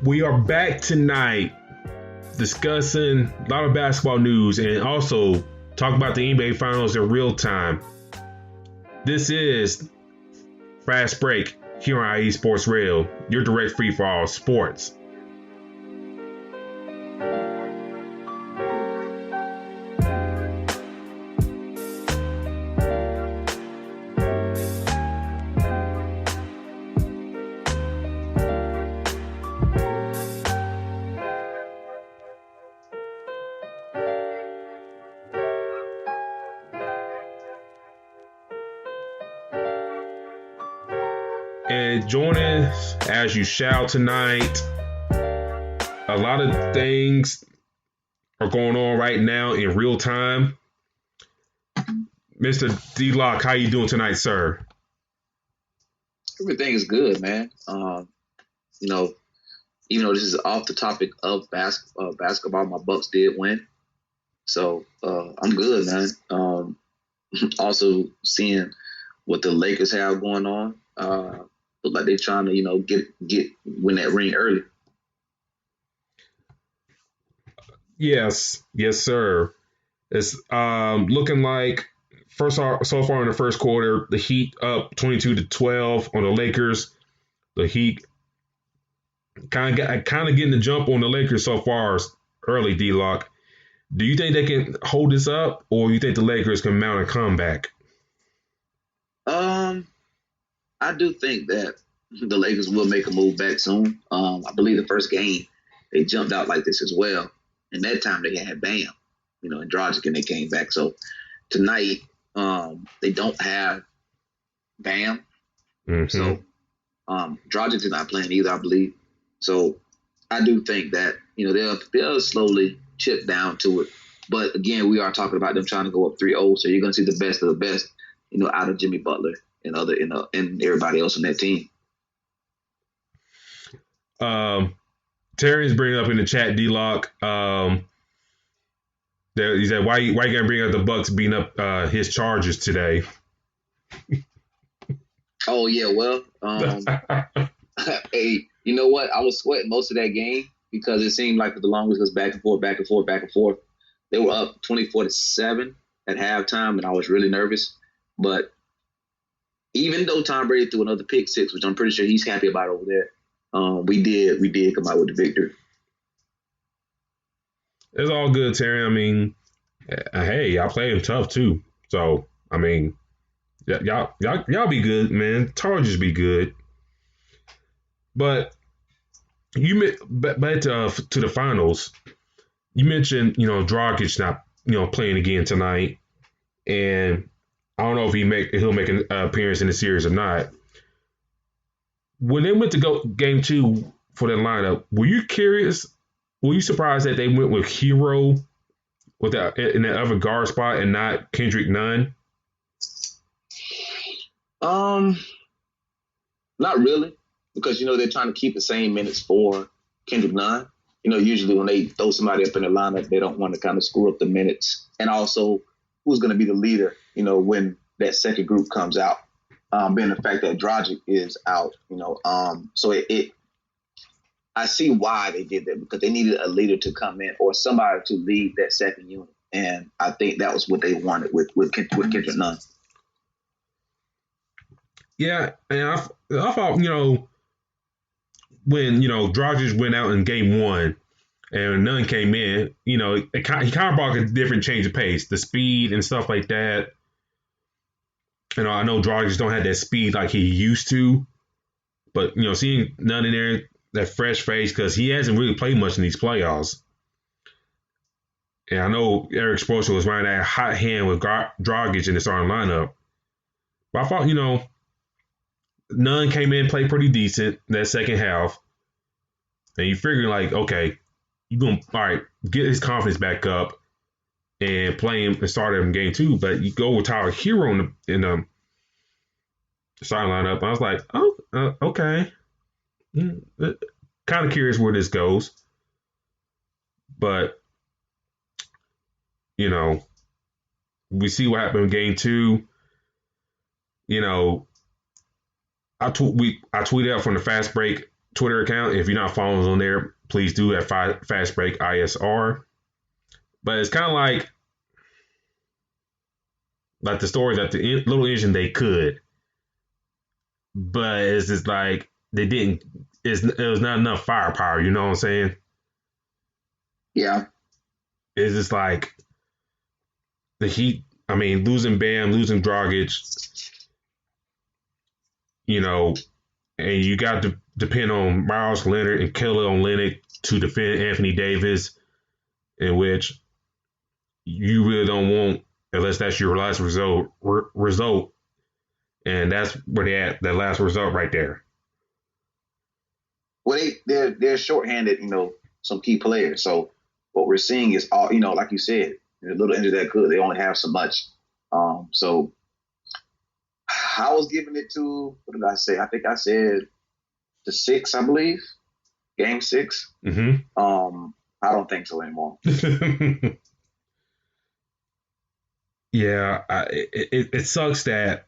We are back tonight discussing a lot of basketball news and also talk about the NBA Finals in real time. This is Fast Break here on IE Sports Radio, your direct feed for all sports. And joining us as you shall tonight, a lot of things are going on right now in real time. Mr. D-Lock, how you doing tonight, sir? Everything is good, man. Even though this is off the topic of basketball, my Bucks did win. So I'm good, man. Also seeing what the Lakers have going on. Look like they're trying to, win that ring early. Yes, sir. It's looking like so far in the first quarter, the Heat up 22-12 on the Lakers. The Heat kind of getting the jump on the Lakers so far early, D-Lock. Do you think they can hold this up, or you think the Lakers can mount a comeback? I do think that the Lakers will make a move back soon. I believe the first game they jumped out like this as well, and that time they had Bam, and Dragic, and they came back. So tonight they don't have Bam, so Dragic is not playing either, I believe. So I do think that they'll slowly chip down to it. But again, we are talking about them trying to go up 3-0, so you're going to see the best of the best, out of Jimmy Butler and and everybody else on that team. Terry's bringing up in the chat, D-Lock. He said, "Why you gonna bring up the Bucks beating up his Chargers today?" Oh yeah, well, hey, you know what? I was sweating most of that game because it seemed like the longest was back and forth, back and forth, back and forth. They were up 24-7 at halftime, and I was really nervous. But even though Tom Brady threw another pick six, which I'm pretty sure he's happy about over there, we did come out with the victory. It's all good, Terry. I mean, hey, y'all play him tough too. So I mean, y'all be good, man. Chargers be good. But back to the finals. You mentioned, Dragic not, playing again tonight, and I don't know if he'll make an appearance in the series or not. When they went to go game 2 for that lineup, were you curious? Were you surprised that they went with Hero in that other guard spot and not Kendrick Nunn? Not really, because they're trying to keep the same minutes for Kendrick Nunn. Usually when they throw somebody up in the lineup, they don't want to kind of screw up the minutes, and also who's going to be the leader, when that second group comes out. Being the fact that Dragic is out, so I see why they did that, because they needed a leader to come in or somebody to lead that second unit, and I think that was what they wanted with Kendrick Nunn. Yeah, and I thought, when, Dragic went out in game 1 and Nunn came in, he kind of brought a different change of pace, the speed and stuff like that. I know Dragic don't have that speed like he used to, but, seeing Nunn in there, that fresh face, because he hasn't really played much in these playoffs. And I know Eric Spoelstra was running that hot hand with Dragic in the starting lineup. But I thought, Nunn came in, played pretty decent that second half. And you figure like, okay, you're going to, all right, get his confidence back up and play him and start him in game 2. But you go with Tyler Hero in the starting lineup. I was like, oh, okay. Kind of curious where this goes. But, we see what happened in game 2. I tweeted out from the Fast Break Twitter account. If you're not following us on there, please do at Fast Break ISR. But it's kind of like the story that the little engine they could, but it's just like they didn't. It was not enough firepower. You know what I'm saying? Yeah. It's just like the Heat. I mean, losing Bam, losing Dragic, you know, and you got to depend on Miles Leonard and Kelly Olynyk to defend Anthony Davis, in which you really don't want unless that's your last result. And that's where they at, that last result right there. Well, they're shorthanded, some key players. So what we're seeing is all, like you said, the little injury that could, they only have so much. So I was giving it to, what did I say? I think I said the 6, I believe, game 6. Mm-hmm. I don't think so anymore. Yeah, it sucks that,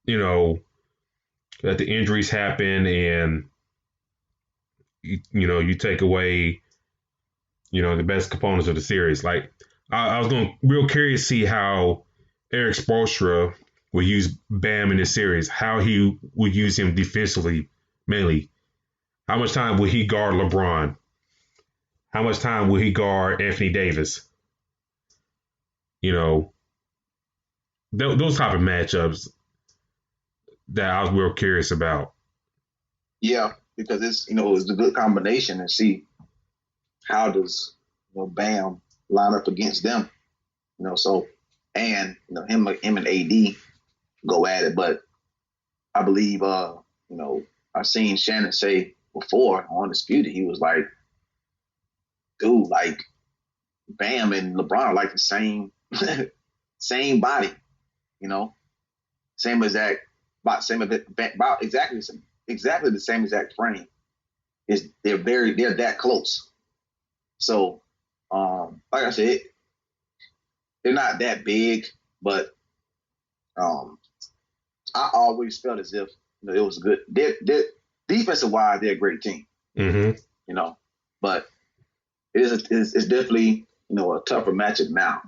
that the injuries happen and, you take away, the best components of the series. Like, I was real curious to see how Eric Spoelstra will use Bam in this series, how he will use him defensively, mainly. How much time will he guard LeBron? How much time will he guard Anthony Davis? Those type of matchups that I was real curious about. Yeah, because it's a good combination and see how does Bam line up against them. So and him and AD go at it, but I believe I've seen Shannon say before on Undisputed, he was like, dude, like Bam and LeBron are like the same same body, same exact about exactly the same exact frame. They're that close. So like I said, they're not that big, but I always felt as if it was good. They're defensive wise, they're a great team. Mm-hmm. But it's definitely a tougher matchup now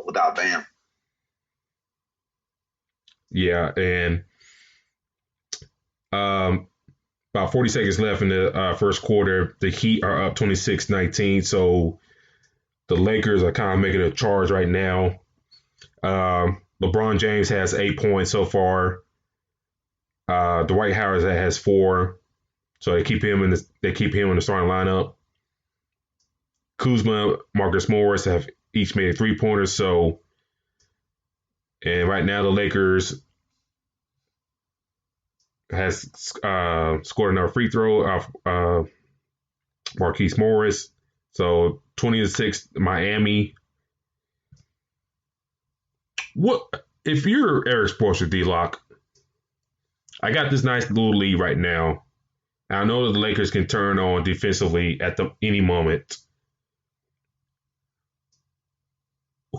without Bam. Yeah, and about 40 seconds left in the first quarter. The Heat are up 26-19, so the Lakers are kind of making a charge right now. LeBron James has 8 points so far. Dwight Howard has 4, so they keep him in the starting lineup. Kuzma, Marcus Morris have each made a 3-pointer. So, and right now the Lakers has scored another free throw off Marquise Morris. So 20-6 Miami. What if you're Eric Spoelstra, D-Lock? I got this nice little lead right now. I know that the Lakers can turn on defensively at any moment.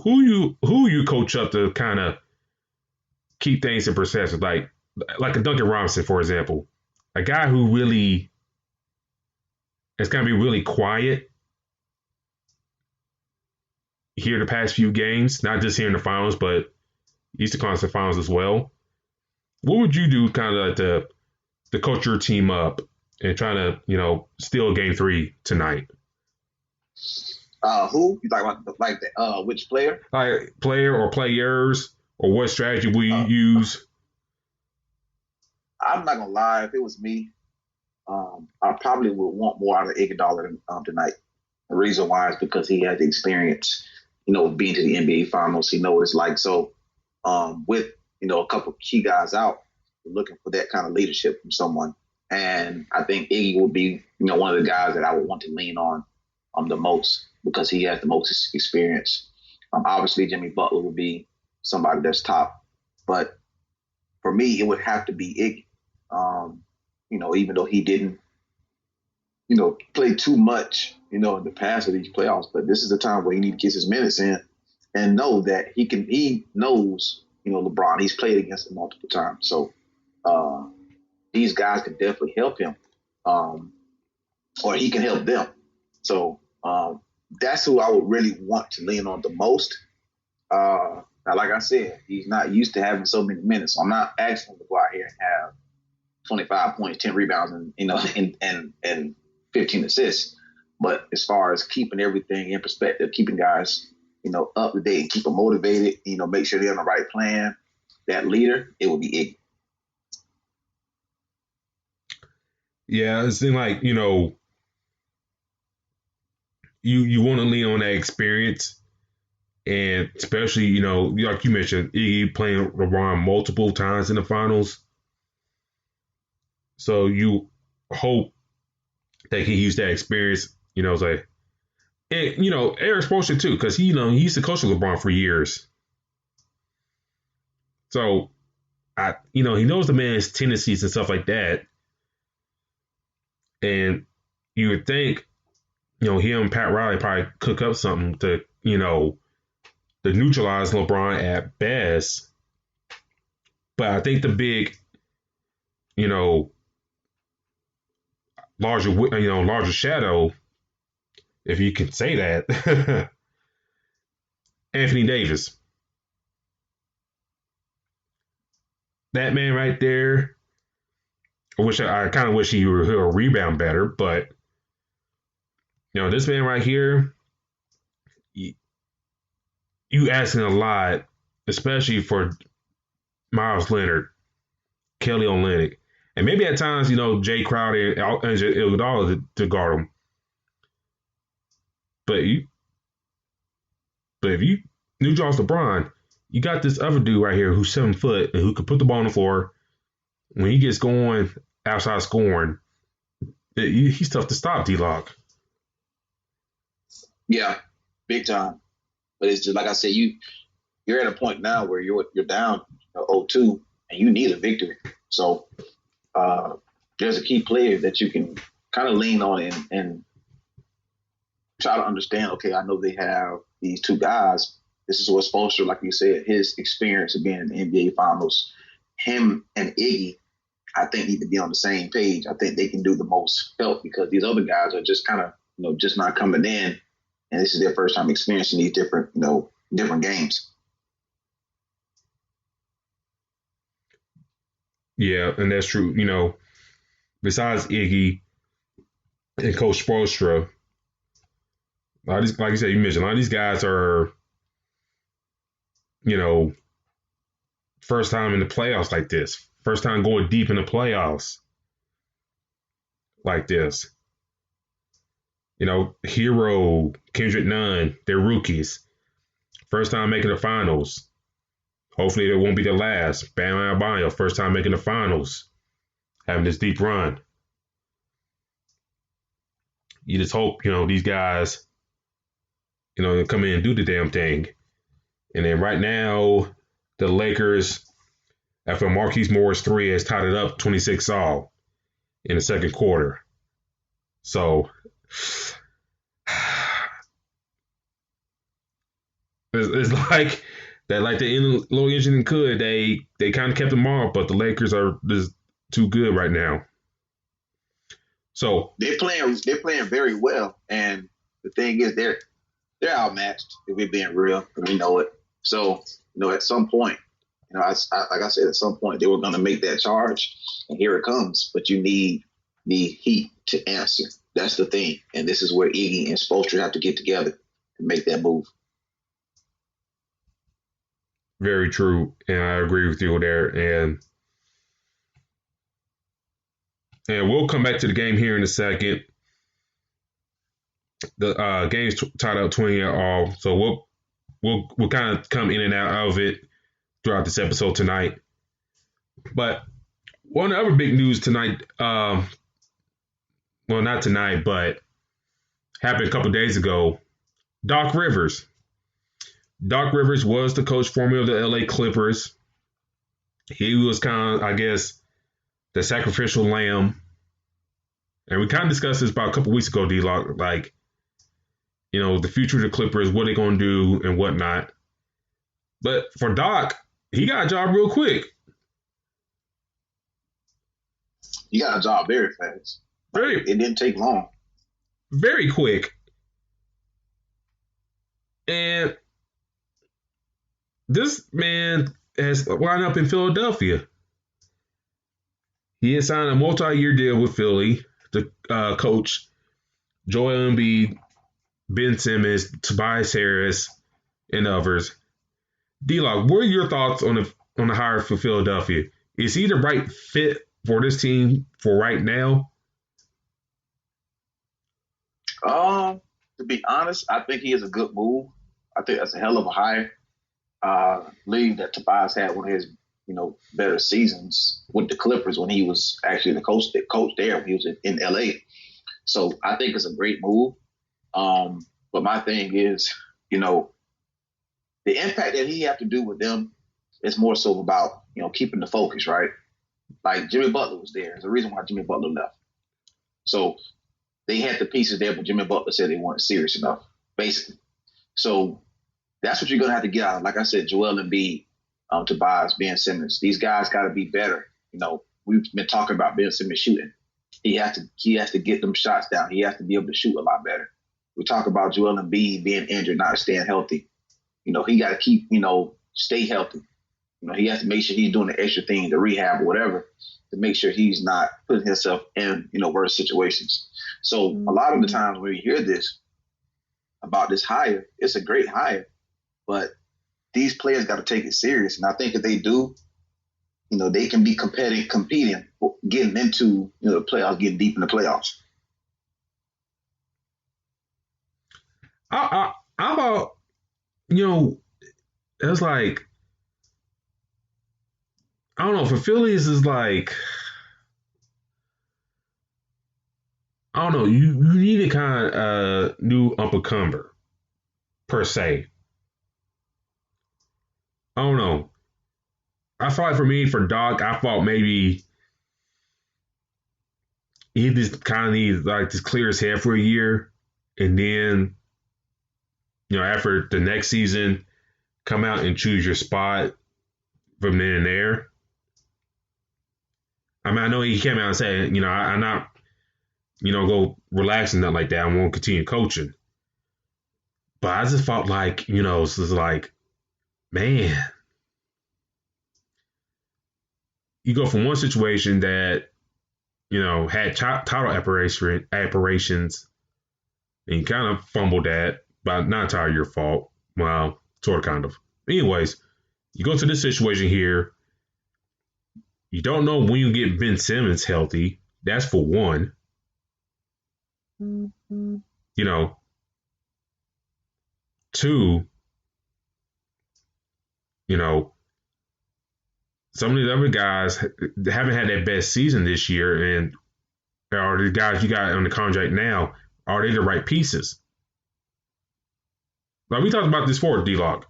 Who you coach up to kind of keep things in perspective, like a Duncan Robinson, for example, a guy who really is going to be really quiet here the past few games, not just here in the finals, but Eastern Conference Finals as well. What would you do, kind of like to coach your team up and trying to steal Game 3 tonight? Who you talking about? Like which player? Like player or players, or what strategy will you use? I'm not gonna lie. If it was me, I probably would want more out of Iguodala tonight. The reason why is because he has the experience, being to the NBA Finals. He knows what it's like. So, with a couple key guys out, we're looking for that kind of leadership from someone. And I think Iggy would be, one of the guys that I would want to lean on the most because he has the most experience. Obviously, Jimmy Butler would be somebody that's top. But for me, it would have to be Iggy. Even though he didn't, play too much, in the past of these playoffs. But this is the time where he needs to get his minutes in and know that he knows, LeBron. He's played against him multiple times. So these guys can definitely help him, or he can help them. So that's who I would really want to lean on the most. Now, like I said, he's not used to having so many minutes. So I'm not asking him to go out here and have 25 points, 10 rebounds, and 15 assists. But as far as keeping everything in perspective, keeping guys, up to date, keep them motivated, make sure they're on the right plan, that leader, it would be Iggy. Yeah, it seems like, you want to lean on that experience. And especially, like you mentioned, Iggy playing LeBron multiple times in the finals. So you hope that he use that experience, it's like, and, Eric Spoelstra too, because he used to coach LeBron for years. So, he knows the man's tendencies and stuff like that. And you would think, him and Pat Riley probably cook up something to, to neutralize LeBron at best. But I think the big, larger shadow, if you can say that, Anthony Davis. That man right there, I kind of wish he would rebound better, but this man right here, you asking a lot, especially for Miles Leonard, Kelly Olynyk, and maybe at times, Jay Crowder and Iguodala to guard him. But if you neutralize LeBron, you got this other dude right here who's 7 foot and who can put the ball on the floor. When he gets going outside scoring, he's tough to stop, D-Lock. Yeah, big time. But it's just like I said, you're at a point now where you're down 0-2 and you need a victory. So there's a key player that you can kind of lean on and try to understand. Okay, I know they have these two guys. This is what's supposed to, like you said, his experience of being in the NBA Finals. Him and Iggy, I think, need to be on the same page. I think they can do the most help because these other guys are just kind of, just not coming in, and this is their first time experiencing these different games. Yeah, and that's true. Besides Iggy and Coach Spoelstra, like you said, you mentioned a lot of these guys are, first time in the playoffs like this. First time going deep in the playoffs like this. Hero, Kendrick Nunn, they're rookies. First time making the finals. Hopefully it won't be the last. Bam Adebayo, first time making the finals. Having this deep run. You just hope, these guys, come in and do the damn thing. And then right now, the Lakers, after Marquise Morris 3, has tied it up 26-all in the second quarter. So it's like that, like the little engine could. They kind of kept them off, but the Lakers are just too good right now. So they're playing very well, and the thing is they're outmatched. If we're being real, and we know it. So at some point, like I said, at some point they were going to make that charge, and here it comes. But you need the Heat to answer. That's the thing, and this is where Iggy and Spoelstra have to get together and make that move. Very true, and I agree with you there. And we'll come back to the game here in a second. The game's tied up 20-all, so we'll kind of come in and out of it throughout this episode tonight. But one other big news tonight, well, not tonight, but happened a couple of days ago. Doc Rivers. Doc Rivers was the coach formerly of the LA Clippers. He was kind of, I guess, the sacrificial lamb. And we kind of discussed this about a couple weeks ago, D-Lock, like, the future of the Clippers, what they're going to do and whatnot. But for Doc, he got a job real quick. He got a job very fast. Very, It didn't take long. very quick. And this man has wound up in Philadelphia. He has signed a multi-year deal with Philly to coach Joel Embiid, Ben Simmons, Tobias Harris, and others. D-Lock, what are your thoughts on the hire for Philadelphia? Is he the right fit for this team for right now? To be honest, I think he is a good move. I think that's a hell of a hire. I believe that Tobias had one of his, better seasons with the Clippers when he was actually the coach there when he was in LA. So I think it's a great move. But my thing is, the impact that he have to do with them is more so about, keeping the focus, right? Like Jimmy Butler was there. There's a reason why Jimmy Butler left. So they had the pieces there, but Jimmy Butler said they weren't serious enough, basically. So that's what you're going to have to get out of. Like I said, Joel Embiid, Tobias, Ben Simmons. These guys got to be better. We've been talking about Ben Simmons shooting. He has to get them shots down. He has to be able to shoot a lot better. We talk about Joel Embiid being injured, not staying healthy. He got to keep, stay healthy. He has to make sure he's doing the extra thing, the rehab or whatever, to make sure he's not putting himself in, worse situations. So a lot of the times when you hear this about this hire, it's a great hire, but these players got to take it serious. And I think if they do, they can be competing, getting into, the playoffs, getting deep in the playoffs. How about, it's like, I don't know, for Phillies is like, I don't know, you need a kind of new up-and-comer, per se. I don't know. I thought for me, for Doc, I thought maybe he just kind of needs like to clear his head for a year, and then, after the next season, come out and choose your spot from then and there. I mean, I know he came out and said, I'm not, go relax and nothing like that. I won't continue coaching. But I just felt like, it's just like, man, you go from one situation that, had title aspirations, and you kind of fumbled that, but not entirely your fault. Well, sort of, kind of. Anyways, you go to this situation here. You don't know when you get Ben Simmons healthy. That's for one. Two, some of these other guys haven't had their best season this year, and are the guys you got on the contract now, are they the right pieces? Like we talked about this before, D-Lock.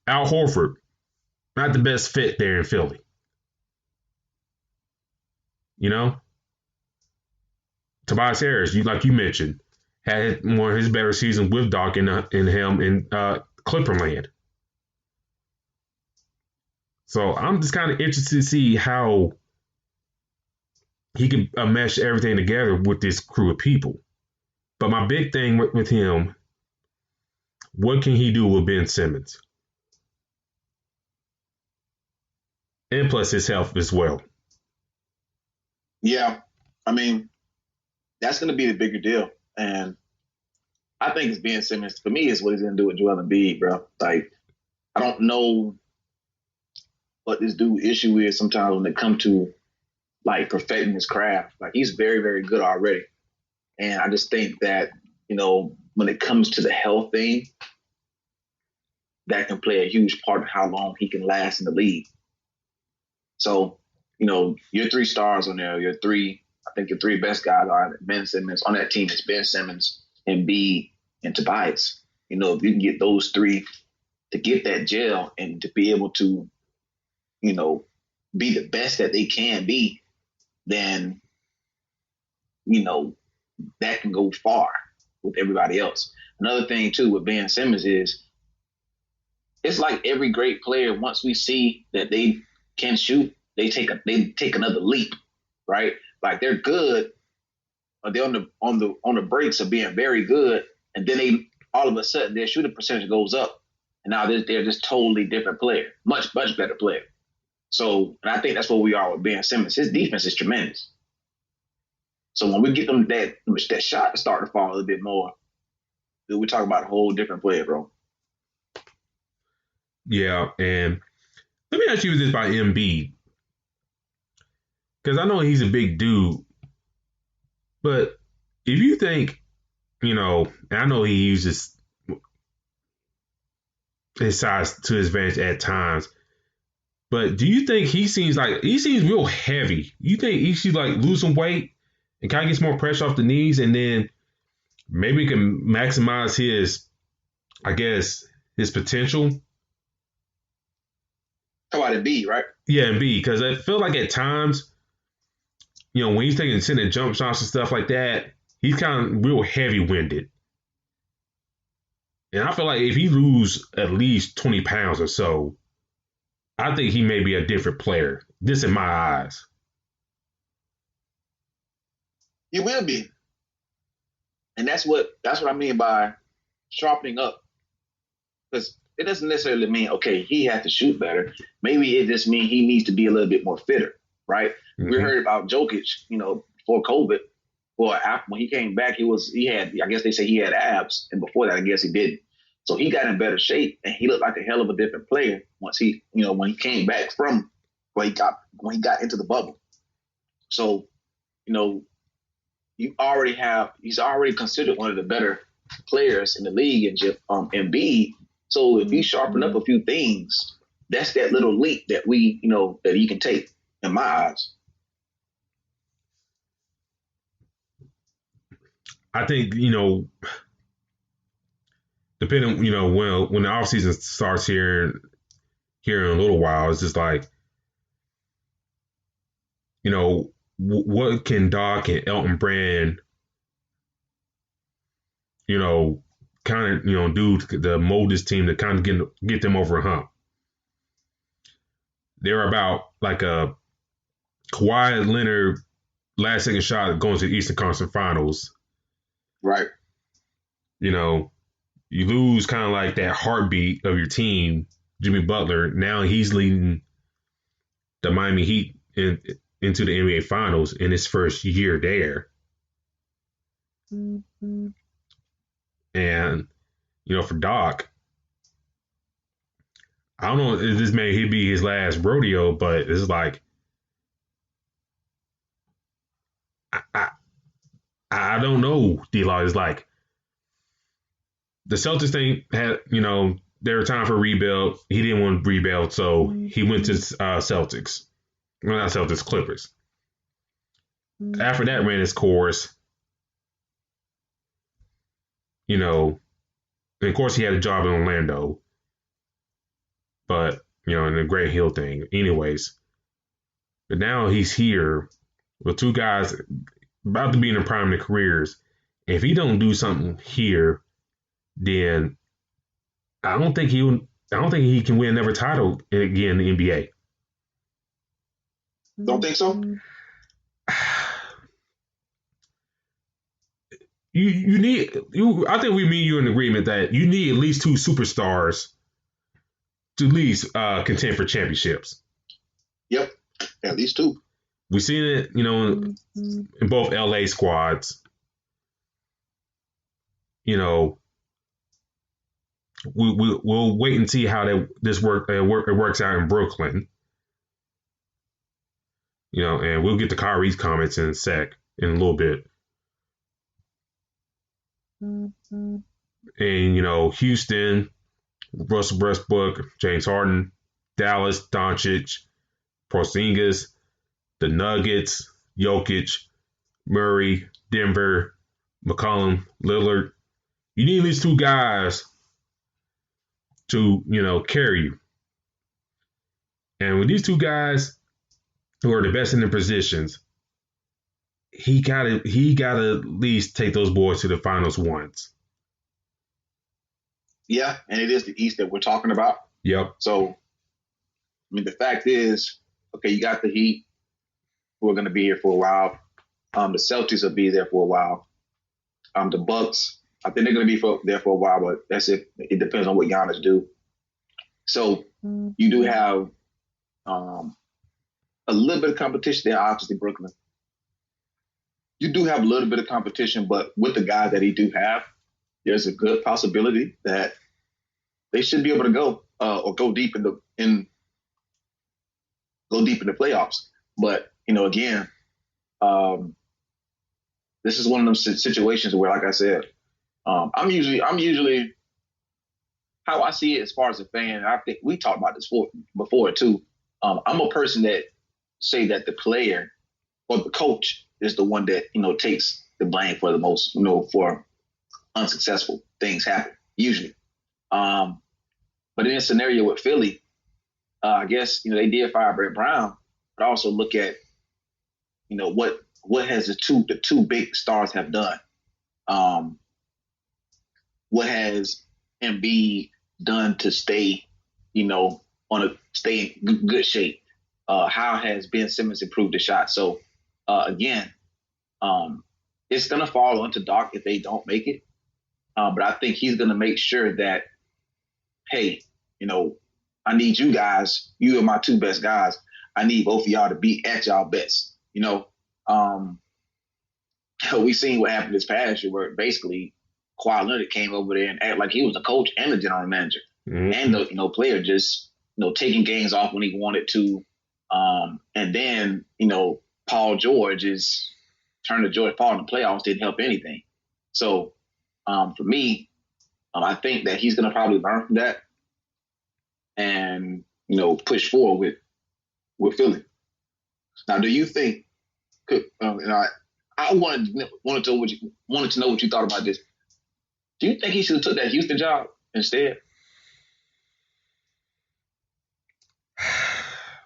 Al Horford, not the best fit there in Philly. Tobias Harris, like you mentioned, had one of his better seasons with Doc in him in Clipperland. So I'm just kind of interested to see how he can mesh everything together with this crew of people. But my big thing with him, what can he do with Ben Simmons? And plus his health as well. Yeah, I mean, that's going to be the bigger deal. And I think it's Ben Simmons. For me, is what he's going to do with Joel Embiid, bro. Like, I don't know what this dude's issue is sometimes when it comes to, like, perfecting his craft. Like, he's very, very good already. And I just think that, when it comes to the health thing, that can play a huge part of how long he can last in the league. So, your three stars on there, your three best guys are Ben Simmons. On that team is Ben Simmons, Embiid, and Tobias. If you can get those three to get that gel and to be able to, be the best that they can be, then, that can go far with everybody else. Another thing, too, with Ben Simmons is it's like every great player, once we see that they can shoot, they take another leap, right? Like they're good, or they're on the breaks of being very good, and then they all of a sudden their shooting percentage goes up, and now they're just totally different player, much better player. So, and I think that's what we are with Ben Simmons. His defense is tremendous. So when we get them that shot to start to fall a little bit more, then we talk about a whole different player, bro. Yeah, and let me ask you this about Embiid, because I know he's a big dude, but if you think, and I know he uses his size to his advantage at times, but do you think he seems real heavy? You think he should like lose some weight and kind of get some more pressure off the knees, and then maybe can maximize his, I guess, his potential? Talk about Embiid, right? Yeah, Embiid, because I feel like at times, when he's taking center jump shots and stuff like that, he's kind of real heavy-winded. And I feel like if he lose at least 20 pounds or so, I think he may be a different player. This in my eyes. He will be. And that's what I mean by sharpening up. Because it doesn't necessarily mean, okay, he has to shoot better. Maybe it just means he needs to be a little bit more fitter, right? Mm-hmm. We heard about Jokic, before COVID. Well, after, when he came back, I guess they say he had abs. And before that, I guess he didn't. So he got in better shape, and he looked like a hell of a different player once when he came back from when he got into the bubble. So, he's already considered one of the better players in the league in Embiid. So if you sharpen up a few things, that's that little leap that that he can take in my eyes. I think, depending, when the offseason starts here in a little while, it's just like, what can Doc and Elton Brand, kind of, do to mold this team to kind of get them over a hump. They're about like a Kawhi Leonard last second shot going to the Eastern Conference Finals. Right. You lose kind of like that heartbeat of your team, Jimmy Butler. Now he's leading the Miami Heat into the NBA Finals in his first year there. Mm-hmm. And, for Doc, I don't know if this may be his last rodeo, but it's like, I don't know, D-Law. It's like, the Celtics thing had, they were time for a rebuild. He didn't want to rebuild, so he went to Celtics. Well, not Celtics, Clippers. After that ran its course, and of course he had a job in Orlando. But, in the Grant Hill thing. Anyways, but now he's here with two guys about to be in the prime of their careers. If he don't do something here, then I don't think he can win another title again in the NBA. Don't think so? I think me and you in agreement that you need at least two superstars to at least contend for championships. Yep, at least two. We've seen it, in both LA squads. We'll wait and see how it works out in Brooklyn. And we'll get to Kyrie's comments in a little bit. Mm-hmm. And, Houston, Russell Westbrook, James Harden, Dallas, Doncic, Porzingis, the Nuggets, Jokic, Murray, Denver, McCollum, Lillard. You need at least two guys to, carry you. And with these two guys who are the best in their positions, he gotta at least take those boys to the finals once. Yeah, and it is the East that we're talking about. Yep. So, the fact is, okay, you got the Heat who are going to be here for a while. The Celtics will be there for a while. The Bucks, I think they're going to be there for a while, but that's it. It depends on what Giannis do. So you do have a little bit of competition there, obviously, Brooklyn. You do have a little bit of competition, but with the guys that he do have, there's a good possibility that they should be able to go or go deep in the playoffs. But again, this is one of those situations where, like I said, I'm usually how I see it as far as a fan. I think we talked about this before too. I'm a person that say that the player or the coach is the one that takes the blame for the most, for unsuccessful things happen usually. But in a scenario with Philly, I guess they did fire Brett Brown, but also look at what has the two big stars have done. What has Embiid done to stay stay in good shape? How has Ben Simmons improved the shot? So again, it's gonna fall onto Doc if they don't make it. But I think he's gonna make sure that, hey, I need you guys. You are my two best guys. I need both of y'all to be at y'all best. We seen what happened this past year, where basically Kawhi Leonard came over there and acted like he was the coach and the general manager, and the player just taking games off when he wanted to, and then Paul George is turned to George Paul in the playoffs, didn't help anything. So for me, I think that he's going to probably learn from that and push forward with Philly. Now, do you think? I wanted to know what you thought about this. Do you think he should have took that Houston job instead?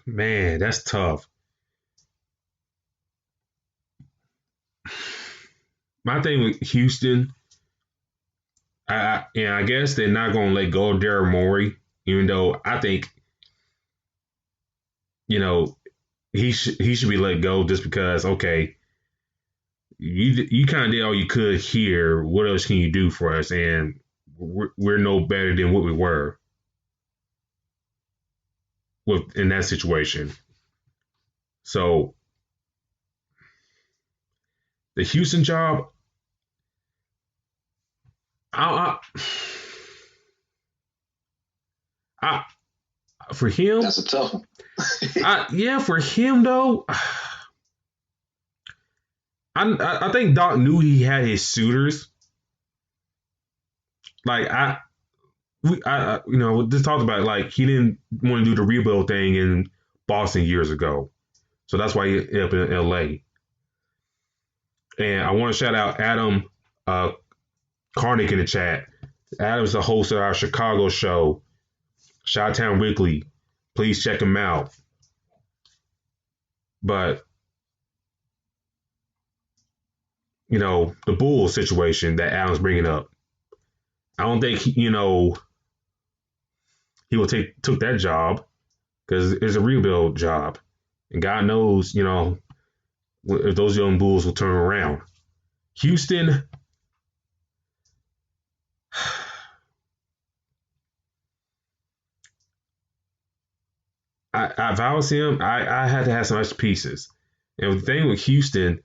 Man, that's tough. My thing with Houston, I guess they're not going to let go of Daryl Morey, even though I think, he should be let go just because, okay, you kind of did all you could here. What else can you do for us? And we're no better than what we were in that situation. So the Houston job, for him, that's a tough one. Yeah, for him though, I think Doc knew he had his suitors. Like we just talked about it, like he didn't want to do the rebuild thing in Boston years ago, so that's why he ended up in LA. And I want to shout out Adam Karnick in the chat. Adam's the host of our Chicago show, Chi-Town Weekly. Please check him out. But the Bulls situation that Adam's bringing up, I don't think he will took that job because it's a rebuild job, and God knows if those young Bulls will turn around. Houston, if I was him, I had to have some extra pieces. And the thing with Houston,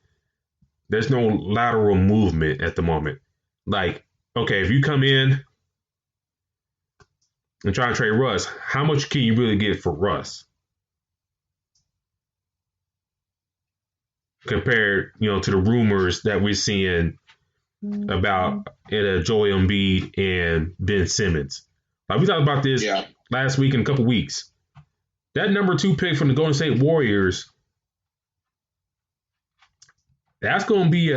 there's no lateral movement at the moment. Like, okay, if you come in and try to trade Russ, how much can you really get for Russ? Compared, to the rumors that we're seeing about Joel Embiid and Ben Simmons. Like we talked about this last week in a couple weeks. That number 2 pick from the Golden State Warriors, that's going to be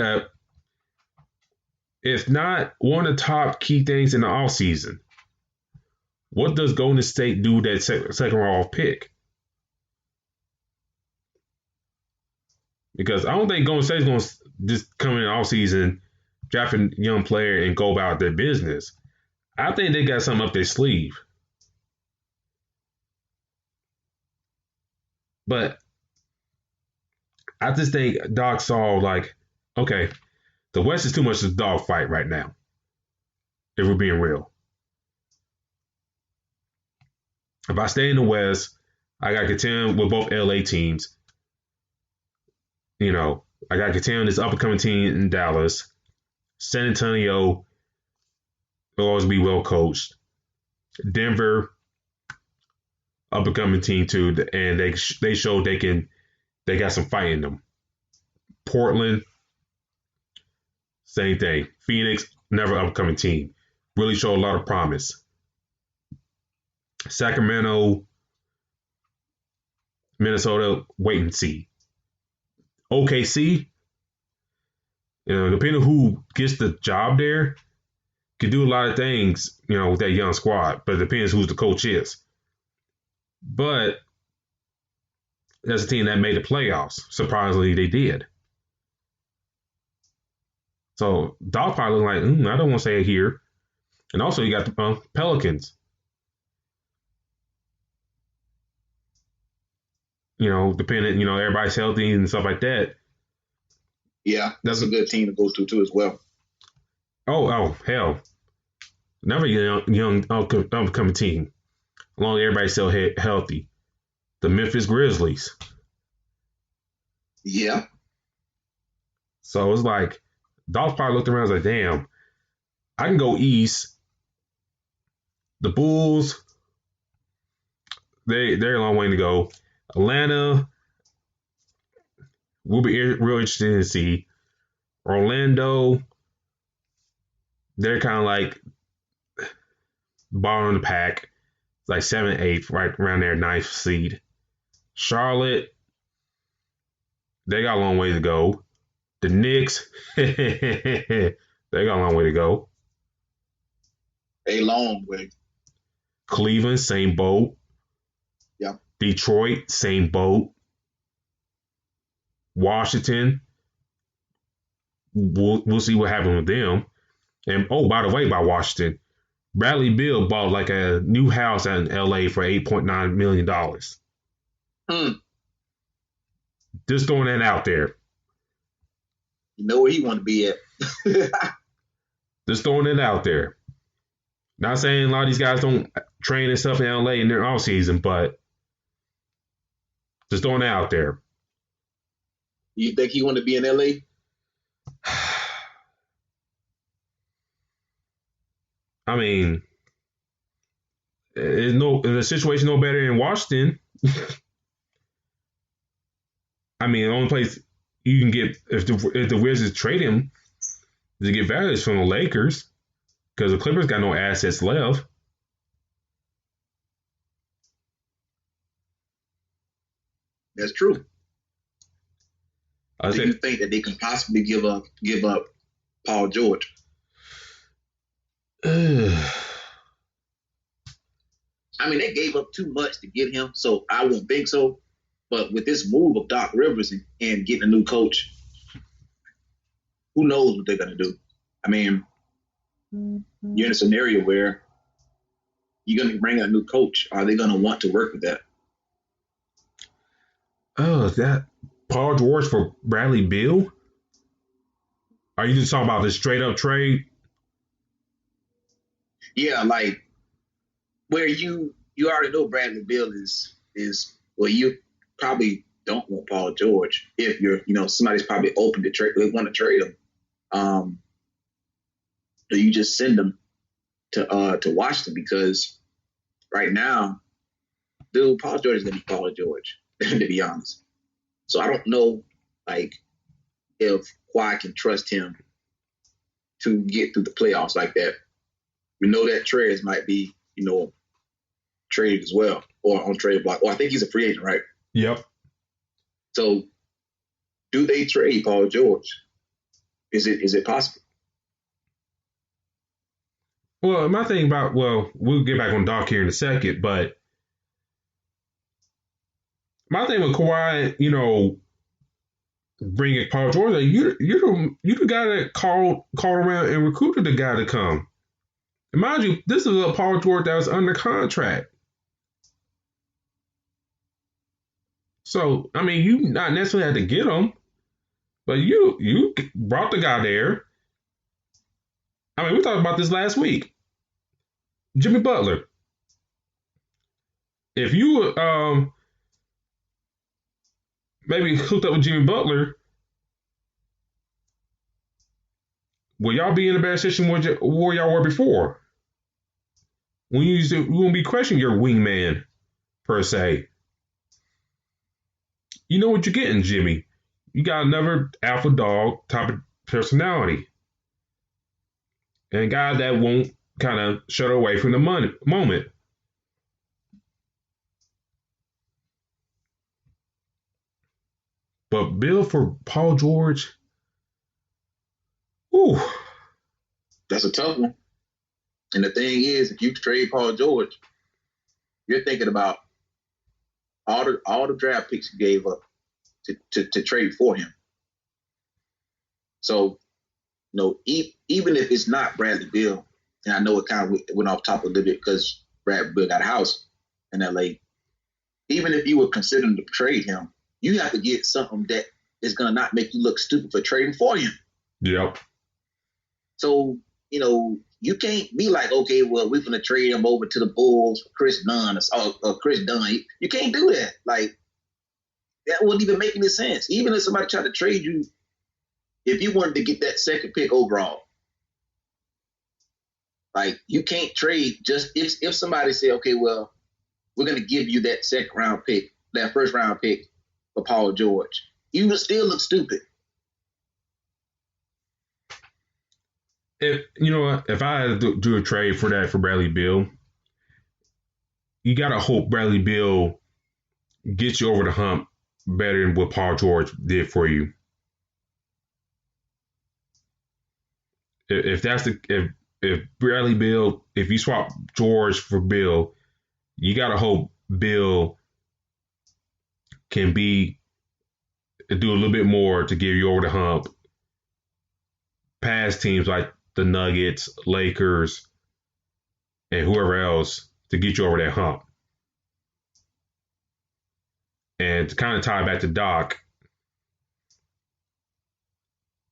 if not one of the top key things in the offseason. What does Golden State do with that second round pick? Because I don't think Golden State's going to just come in all season, draft a young player, and go about their business. I think they got something up their sleeve. But I just think Doc saw like, okay, the West is too much of a dogfight right now. If we're being real, if I stay in the West, I got to contend with both LA teams. I got to contend with this up and coming team in Dallas. San Antonio will always be well coached. Denver, up and coming team too, and they showed they got some fight in them. Portland, same thing. Phoenix, never up and coming team, really showed a lot of promise. Sacramento, Minnesota, wait and see. OKC, depending on who gets the job there, can do a lot of things, with that young squad. But it depends who the coach is. But that's a team that made the playoffs. Surprisingly, they did. So Doc probably like, I don't want to say it here. And also, you got the Pelicans. Depending, everybody's healthy and stuff like that. Yeah, that's a good team to go to too as well. Oh, hell. Another young upcoming team. As long as everybody's still healthy. The Memphis Grizzlies. Yeah. So it's like, Doc probably looked around and was like, damn, I can go east. The Bulls, they're a long way to go. Atlanta will be real interesting to see. Orlando, they're kind of like bottom of the pack, like 7th, 8th, right around there, 9th seed. Charlotte, they got a long way to go. The Knicks, they got a long way to go. A long way. Cleveland, same boat. Yeah. Detroit, same boat. Washington, we'll see what happens with them. And by the way, by Washington, Bradley Beal bought like a new house out in LA for $8.9 million. Just throwing that out there. You know where he want to be at. Just throwing it out there. Not saying a lot of these guys don't train and stuff in LA in their off season, but just throwing it out there. You think he want to be in LA? I mean, the situation no better in Washington. I mean, the only place you can get if the Wizards trade him to get value is from the Lakers, because the Clippers got no assets left. That's true. Do you think that they can possibly give up Paul George? I mean, they gave up too much to get him, so I wouldn't think so. But with this move of Doc Rivers and getting a new coach, who knows what they're going to do? I mean, you're in a scenario where you're going to bring a new coach. Are they going to want to work with that? Oh, is that Paul George for Bradley Beal? Are you just talking about this straight up trade? Yeah, like where you already know Bradley Beal is well, you probably don't want Paul George if you're somebody's probably open to trade. They want to trade him. So you just send them to Washington, because right now, dude, Paul George is gonna be Paul George, to be honest. So I don't know, like, if Kawhi can trust him to get through the playoffs like that. We know that Trez might be, traded as well, or on trade block. Well, I think he's a free agent, right? Yep. So, do they trade Paul George? Is it possible? Well, my thing about, we'll get back on Doc here in a second, but my thing with Kawhi, bringing Paul George, like, you the guy that called around and recruited the guy to come. And mind you, this is a Paul George that was under contract. So, I mean, you not necessarily had to get him, but you brought the guy there. I mean, we talked about this last week. Jimmy Butler. If you maybe hooked up with Jimmy Butler, will y'all be in a better situation where y'all were before? When you won't be questioning your wingman per se. You know what you're getting, Jimmy. You got another alpha dog type of personality. And a guy that won't kind of shut away from the moment. But Bill for Paul George, ooh. That's a tough one. And the thing is, if you trade Paul George, you're thinking about all the draft picks you gave up to trade for him. So, even if it's not Bradley Beal, and I know it kind of went off top a little bit because Bradley Beal got a house in LA. Even if you were considering to trade him, you have to get something that is going to not make you look stupid for trading for him. Yep. So, you can't be like, okay, well, we're going to trade him over to the Bulls for Chris Dunn or Chris Dunn. You can't do that. Like, that wouldn't even make any sense. Even if somebody tried to trade you, if you wanted to get that second pick overall, like, you can't trade just if somebody say, okay, well, we're going to give you that second round pick, that first round pick for Paul George. You would still look stupid. If I had to do a trade for Bradley Beal, you gotta hope Bradley Beal gets you over the hump better than what Paul George did for you. If Bradley Beal, if you swap George for Bill, you gotta hope Bill can do a little bit more to give you over the hump past teams like the Nuggets, Lakers, and whoever else to get you over that hump. And to kind of tie back to Doc,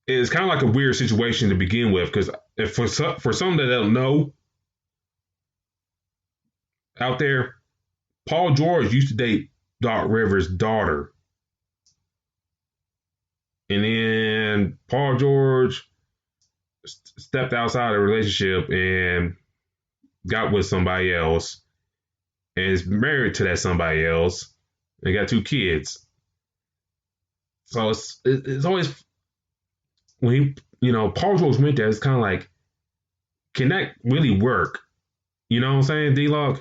it's kind of like a weird situation to begin with because if for some that don't know out there, Paul George used to date Doc Rivers' daughter. And then Paul George stepped outside the relationship and got with somebody else and is married to that somebody else and got 2 kids. So it's always when Paul George went there, it's kind of like, can that really work? You know what I'm saying, D-Log?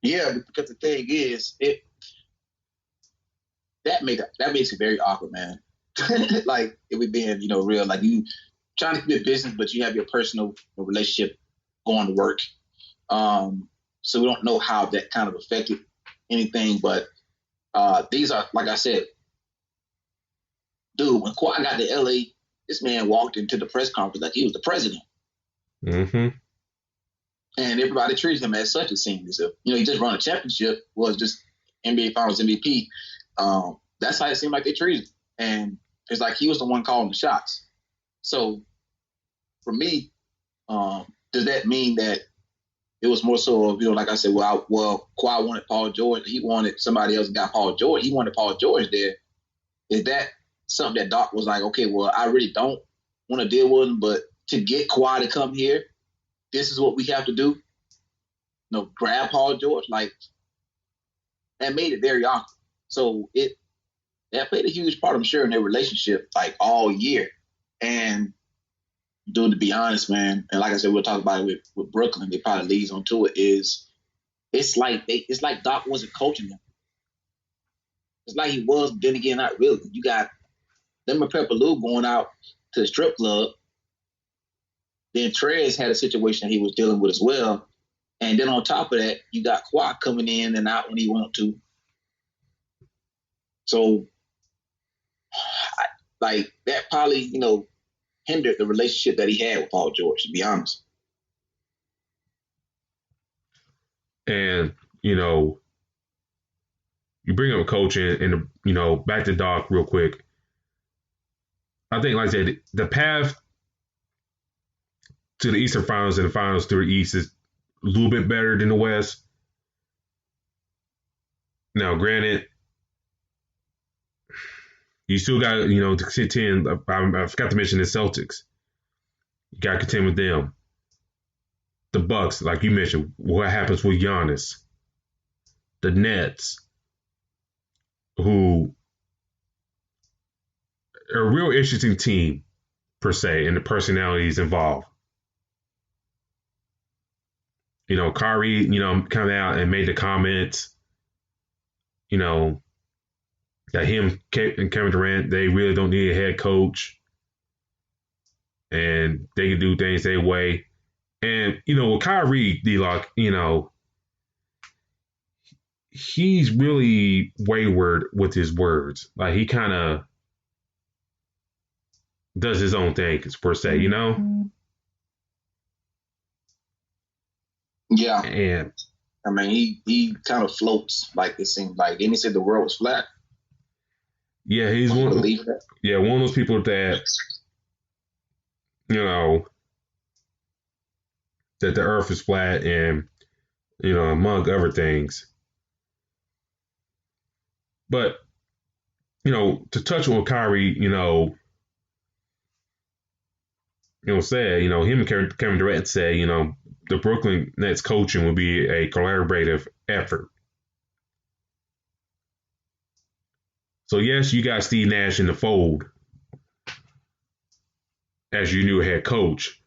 Yeah, because the thing is, that makes it very awkward, man. Like, if we being, real, like, you trying to keep it business, but you have your personal relationship going to work. So we don't know how that kind of affected anything, but these are, like I said, dude, when Kawhi got to LA, this man walked into the press conference like he was the president. Mm-hmm. And everybody treated him as such, it seemed as if, he just won a championship, was just NBA Finals MVP. That's how it seemed like they treated him. And it's like he was the one calling the shots. So for me, does that mean that it was more so of, like I said, Kawhi wanted Paul George. He wanted somebody else got Paul George. He wanted Paul George there. Is that something that Doc was like, okay, well, I really don't want to deal with him, but to get Kawhi to come here, this is what we have to do. Grab Paul George. Like, that made it very awkward. So that played a huge part, I'm sure, in their relationship, like, all year. And dude, to be honest, man, and like I said, we'll talk about it with Brooklyn. It probably leads on to it. It's like Doc wasn't coaching them. It's like he was, but then again, not really. You got Lemon Pepper Lou going out to the strip club. Then Trez had a situation he was dealing with as well. And then on top of that, you got Kawhi coming in and out when he want to. So, like, that probably, hindered the relationship that he had with Paul George, to be honest. And, you know, you bring up a coach and you know, back to Doc real quick. I think, like I said, the path to the Eastern Finals and the Finals through the East is a little bit better than the West. Now, granted, you still got, you know, to contend. I forgot to mention the Celtics. You got to contend with them. The Bucks, like you mentioned, what happens with Giannis? The Nets, who are a real interesting team, per se, and the personalities involved. You know, Kyrie, you know, come out and made the comments, you know, that him and Kevin Durant, they really don't need a head coach and they can do things their way. And, you know, with Kyrie, D-Lock, you know, he's really wayward with his words. Like, he kind of does his own thing, per se, you know? Yeah. And I mean, he kind of floats, like it seemed like. And he said the world was flat. yeah, he's I one of believe that. one of those people that, you know, that the earth is flat and, you know, among other things. But, you know, to touch on Kyrie, said, you know, him and Kevin Durant said, you know, the Brooklyn Nets coaching will be a collaborative effort. So, yes, you got Steve Nash in the fold as your new head coach.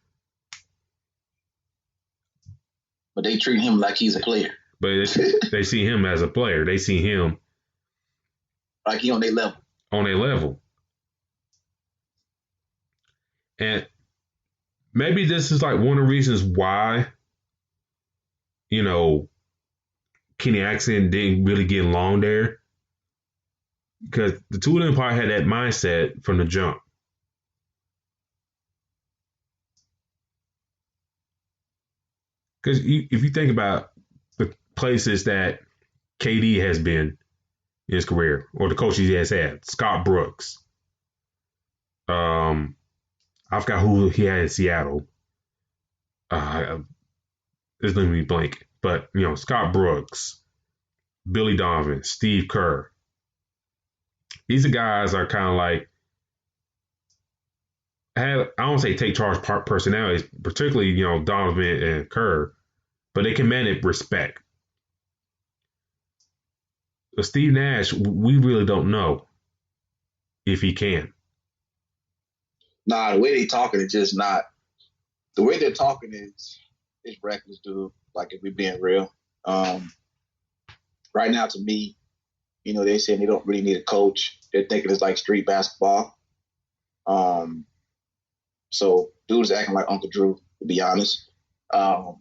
But they treat him like he's a player. But they see him as a player. They see him like he on their level. On their level. And maybe this is like one of the reasons why, you know, Kenny Atkinson didn't really get along there. Because the two of them probably had that mindset from the jump. Because if you think about the places that KD has been in his career, or the coaches he has had, Scott Brooks. I forgot who he had in Seattle. It's letting me blank. But, you know, Scott Brooks, Billy Donovan, Steve Kerr. These are guys are kind of like, I don't say take charge personalities, particularly, you know, Donovan and Kerr, but they commanded respect. But Steve Nash, we really don't know if he can. Nah, the way they talking is just not. The way they're talking is reckless, dude. Like, if we're being real. Right now, to me, you know, they're saying they don't really need a coach. They're thinking it's like street basketball. So dude's acting like Uncle Drew, to be honest. I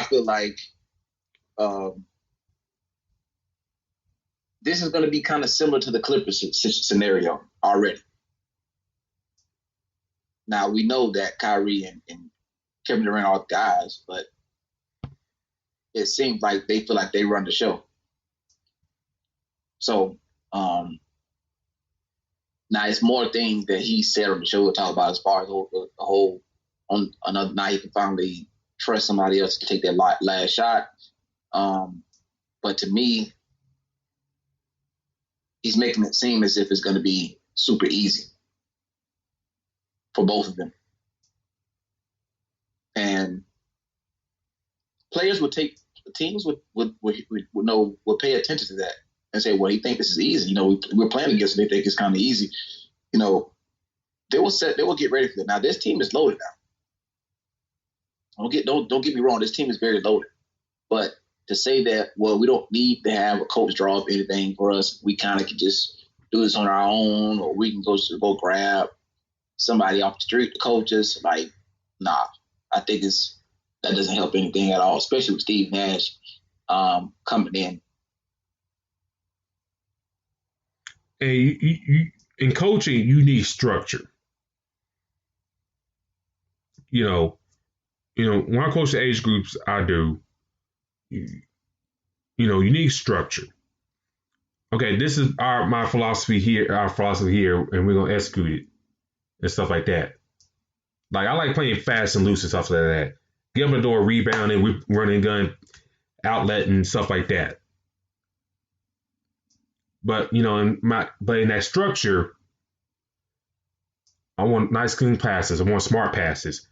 feel like this is going to be kind of similar to the Clippers scenario already. Now, we know that Kyrie and Kevin Durant are guys, but it seems like they feel like they run the show. So now it's more things that he said on the show to talk about as far as the whole on another night he can finally trust somebody else to take that last shot. But to me, he's making it seem as if it's going to be super easy for both of them. And players teams would pay attention to that and say, well, he think this is easy. You know, we're playing against them. They think it's kind of easy. You know, they will get ready for that. Now, this team is loaded now. Don't get me wrong. This team is very loaded. But to say that, well, we don't need to have a coach draw up anything for us. We kind of can just do this on our own, or we can go grab somebody off the street, the coaches. Like, nah, I think that doesn't help anything at all, especially with Steve Nash coming in. And you in coaching, you need structure. You know, when I coach the age groups, I do. you need structure. Okay, this is my philosophy here, and we're gonna execute it and stuff like that. Like I like playing fast and loose and stuff like that. Get up the door, rebounding, we running gun, outlet and stuff like that. But in that structure, I want nice clean passes. I want smart passes.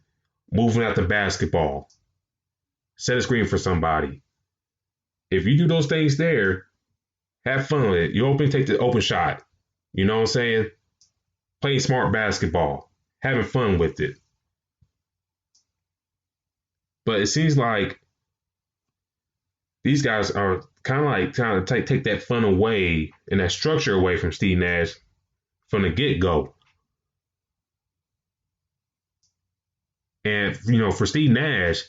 Moving out the basketball. Set a screen for somebody. If you do those things there, have fun with it. You take the open shot. You know what I'm saying? Playing smart basketball. Having fun with it. But it seems like these guys are kind of take that fun away and that structure away from Steve Nash from the get-go. And, for Steve Nash,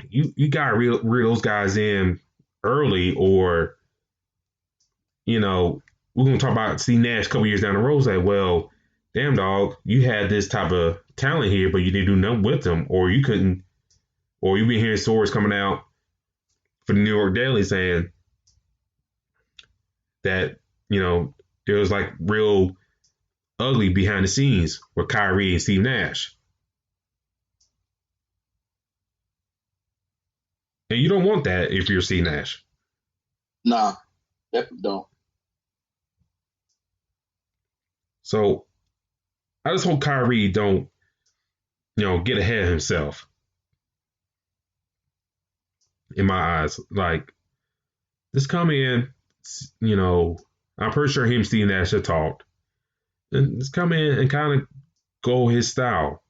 you got to reel those guys in early or, we're going to talk about Steve Nash a couple years down the road. Like, well, damn, dog, you had this type of talent here, but you didn't do nothing with them, or you couldn't, or you've been hearing stories coming out for the New York Daily saying that, it was like real ugly behind the scenes with Kyrie and Steve Nash. And you don't want that if you're Steve Nash. Nah, definitely don't. So I just hope Kyrie don't, get ahead of himself. In my eyes, like, just come in, I'm pretty sure him and Steve Nash have talked. And just come in and kind of go his style.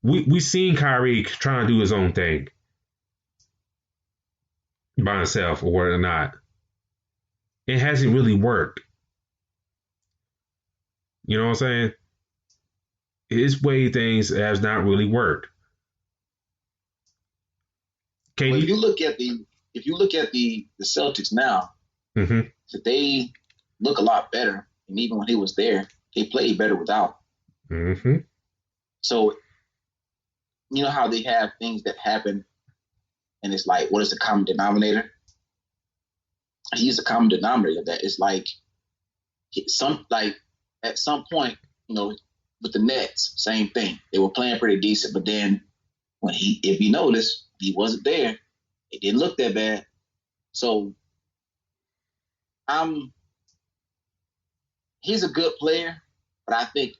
We seen Kyrie trying to do his own thing by himself or whatnot. It hasn't really worked. You know what I'm saying? His way things has not really worked. Well, if you look at the Celtics now, mm-hmm. they look a lot better. And even when he was there, they played better without. Mm-hmm. So, you know how they have things that happen, and it's like, what is the common denominator? He's the common denominator of that. It's like at some point, with the Nets, same thing. They were playing pretty decent, but then if you notice, he wasn't there. It didn't look that bad. So he's a good player, but I think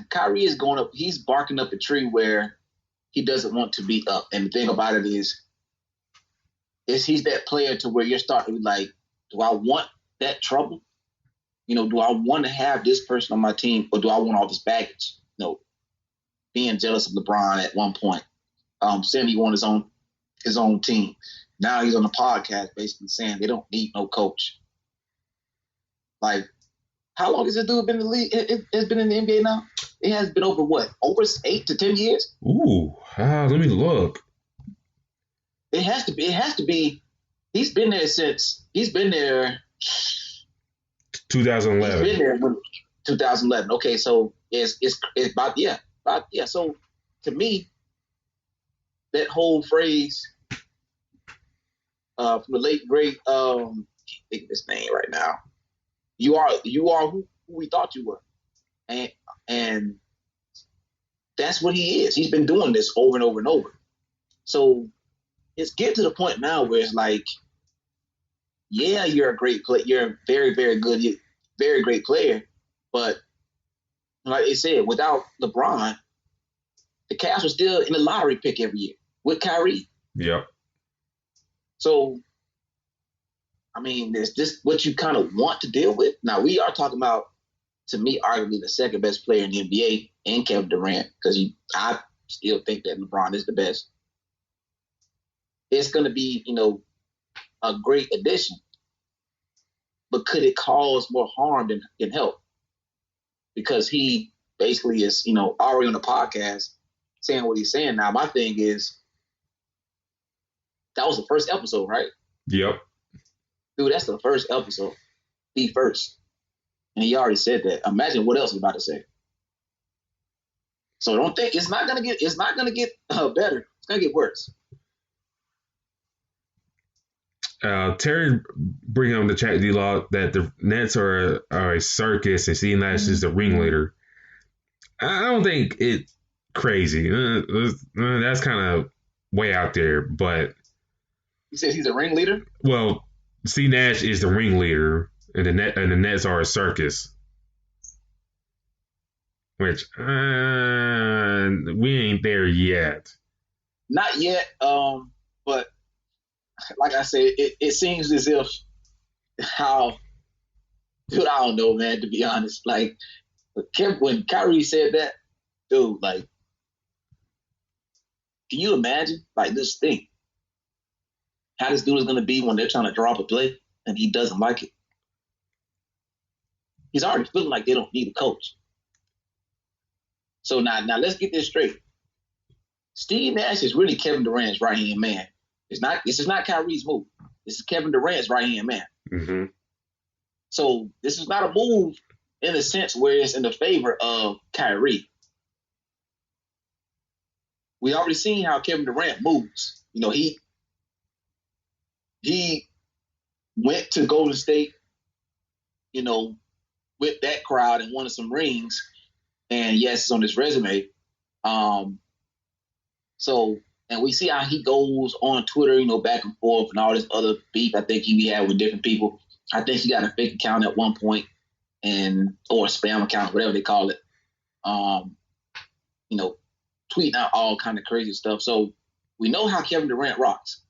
Kyrie is going up. He's barking up a tree where he doesn't want to be up. And the thing about it is he's that player to where you're starting to be like, do I want that trouble? Do I want to have this person on my team, or do I want all this baggage? Being jealous of LeBron at one point, saying he wanted his own team. Now he's on the podcast basically saying they don't need no coach. Like, how long has this dude been in the league? It's been in the NBA now? It has been over 8 to 10 years? Ooh, let me look. It has to be. He's been there 2011. He's been there 2011. Okay, so it's about. So to me, that whole phrase from the late great can't think of his name right now. You are who we thought you were, and that's what he is. He's been doing this over and over and over. So it's getting to the point now where it's like, yeah, you're a great player. You're a very, very good, very great player. But like I said, without LeBron, the Cavs are still in the lottery pick every year with Kyrie. Yep. So, I mean, is this what you kind of want to deal with? Now, we are talking about, to me, arguably the second best player in the NBA and Kevin Durant, because I still think that LeBron is the best. It's going to be, a great addition. But could it cause more harm than help? Because he basically is, already on the podcast saying what he's saying. Now, my thing is, that was the first episode, right? Yep. Dude, that's the first episode. The first. And he already said that. Imagine what else he's about to say. So don't think it's not gonna get better. It's gonna get worse. Terry bringing on the chat D-Log that the Nets are a circus and Steve Nash is the ringleader. I don't think it's crazy. That's kind of way out there, but you said he's a ringleader. Well, Steve Nash is the ringleader, and the Nets are a circus. Which we ain't there yet. Not yet. But like I said, it seems as if dude, I don't know, man. To be honest, like when Kyrie said that, dude, like, can you imagine? Like this thing, how this dude is gonna be when they're trying to draw up a play and he doesn't like it. He's already feeling like they don't need a coach. So now let's get this straight. Steve Nash is really Kevin Durant's right-hand man. This is not Kyrie's move. This is Kevin Durant's right-hand man. Mm-hmm. So this is not a move in a sense where it's in the favor of Kyrie. We already seen how Kevin Durant moves. You know, he went to Golden State, you know, with that crowd and won some rings. And yes, it's on his resume. And we see how he goes on Twitter, you know, back and forth and all this other beef I think he had with different people. I think he got a fake account at one point or a spam account, whatever they call it. You know, tweeting out all kind of crazy stuff. So we know how Kevin Durant rocks.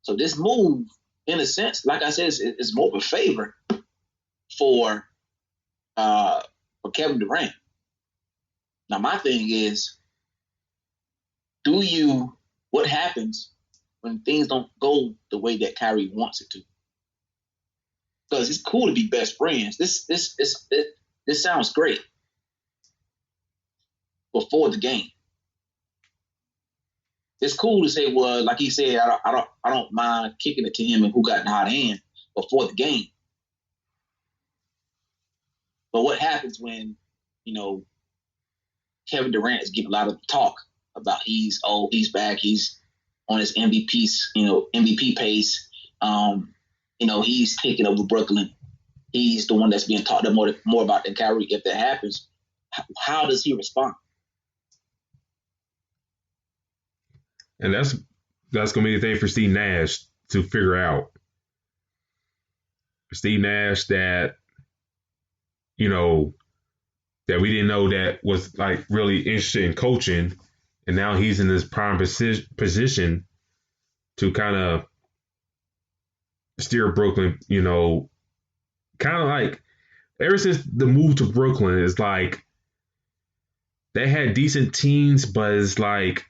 So this move, in a sense, like I said, is more of a favor for Kevin Durant. Now, my thing is, what happens when things don't go the way that Kyrie wants it to? Because it's cool to be best friends. This sounds great before the game. It's cool to say, well, like he said, I don't mind kicking it to him and who got the hot hand before the game. But what happens when, you know, Kevin Durant is getting a lot of talk about he's back, he's on his MVP pace. You know, he's taking over Brooklyn. He's the one that's being talked more about than Kyrie. If that happens, how does he respond? And that's gonna be the thing for Steve Nash to figure out. Steve Nash that, you know, that we didn't know that was like really interested in coaching, and now he's in this prime position to kind of steer Brooklyn, you know, kind of like ever since the move to Brooklyn, it's like they had decent teams, but it's like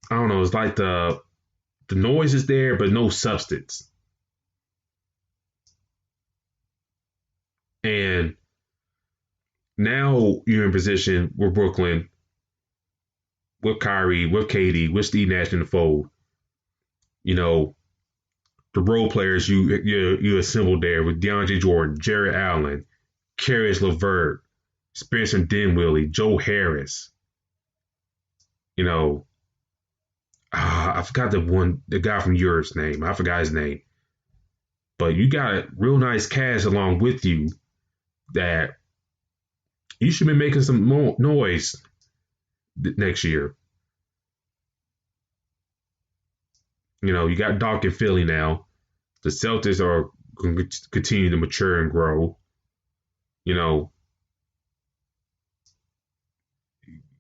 it's like the noise is there, but no substance. And now you're in position with Brooklyn, with Kyrie, with KD, with Steve Nash in the fold. You know, the role players you assembled there with DeAndre Jordan, Jared Allen, Caris LeVert, Spencer Dinwiddie, Joe Harris. You know, I forgot the guy from Europe's name. I forgot his name. But you got a real nice cast along with you that you should be making some more noise next year. You know, you got Doc in Philly now. The Celtics are going to continue to mature and grow. You know,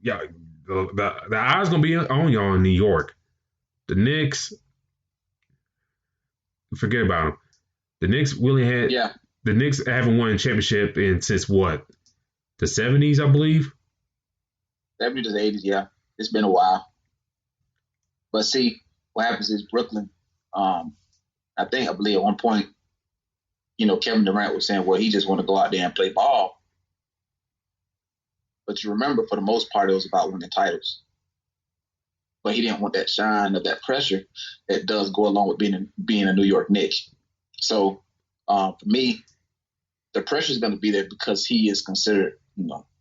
yeah, the eyes going to be on y'all in New York. The Knicks, forget about them. The Knicks really had. Yeah. The Knicks haven't won a championship since what? The 70s, I believe. 70s to the 80s, yeah. It's been a while. But see, what happens is Brooklyn, I believe at one point, you know, Kevin Durant was saying, well, he just want to go out there and play ball. But you remember, for the most part, it was about winning titles. But he didn't want that shine of that pressure that does go along with being a New York Knick. So for me, the pressure is going to be there because he is considered,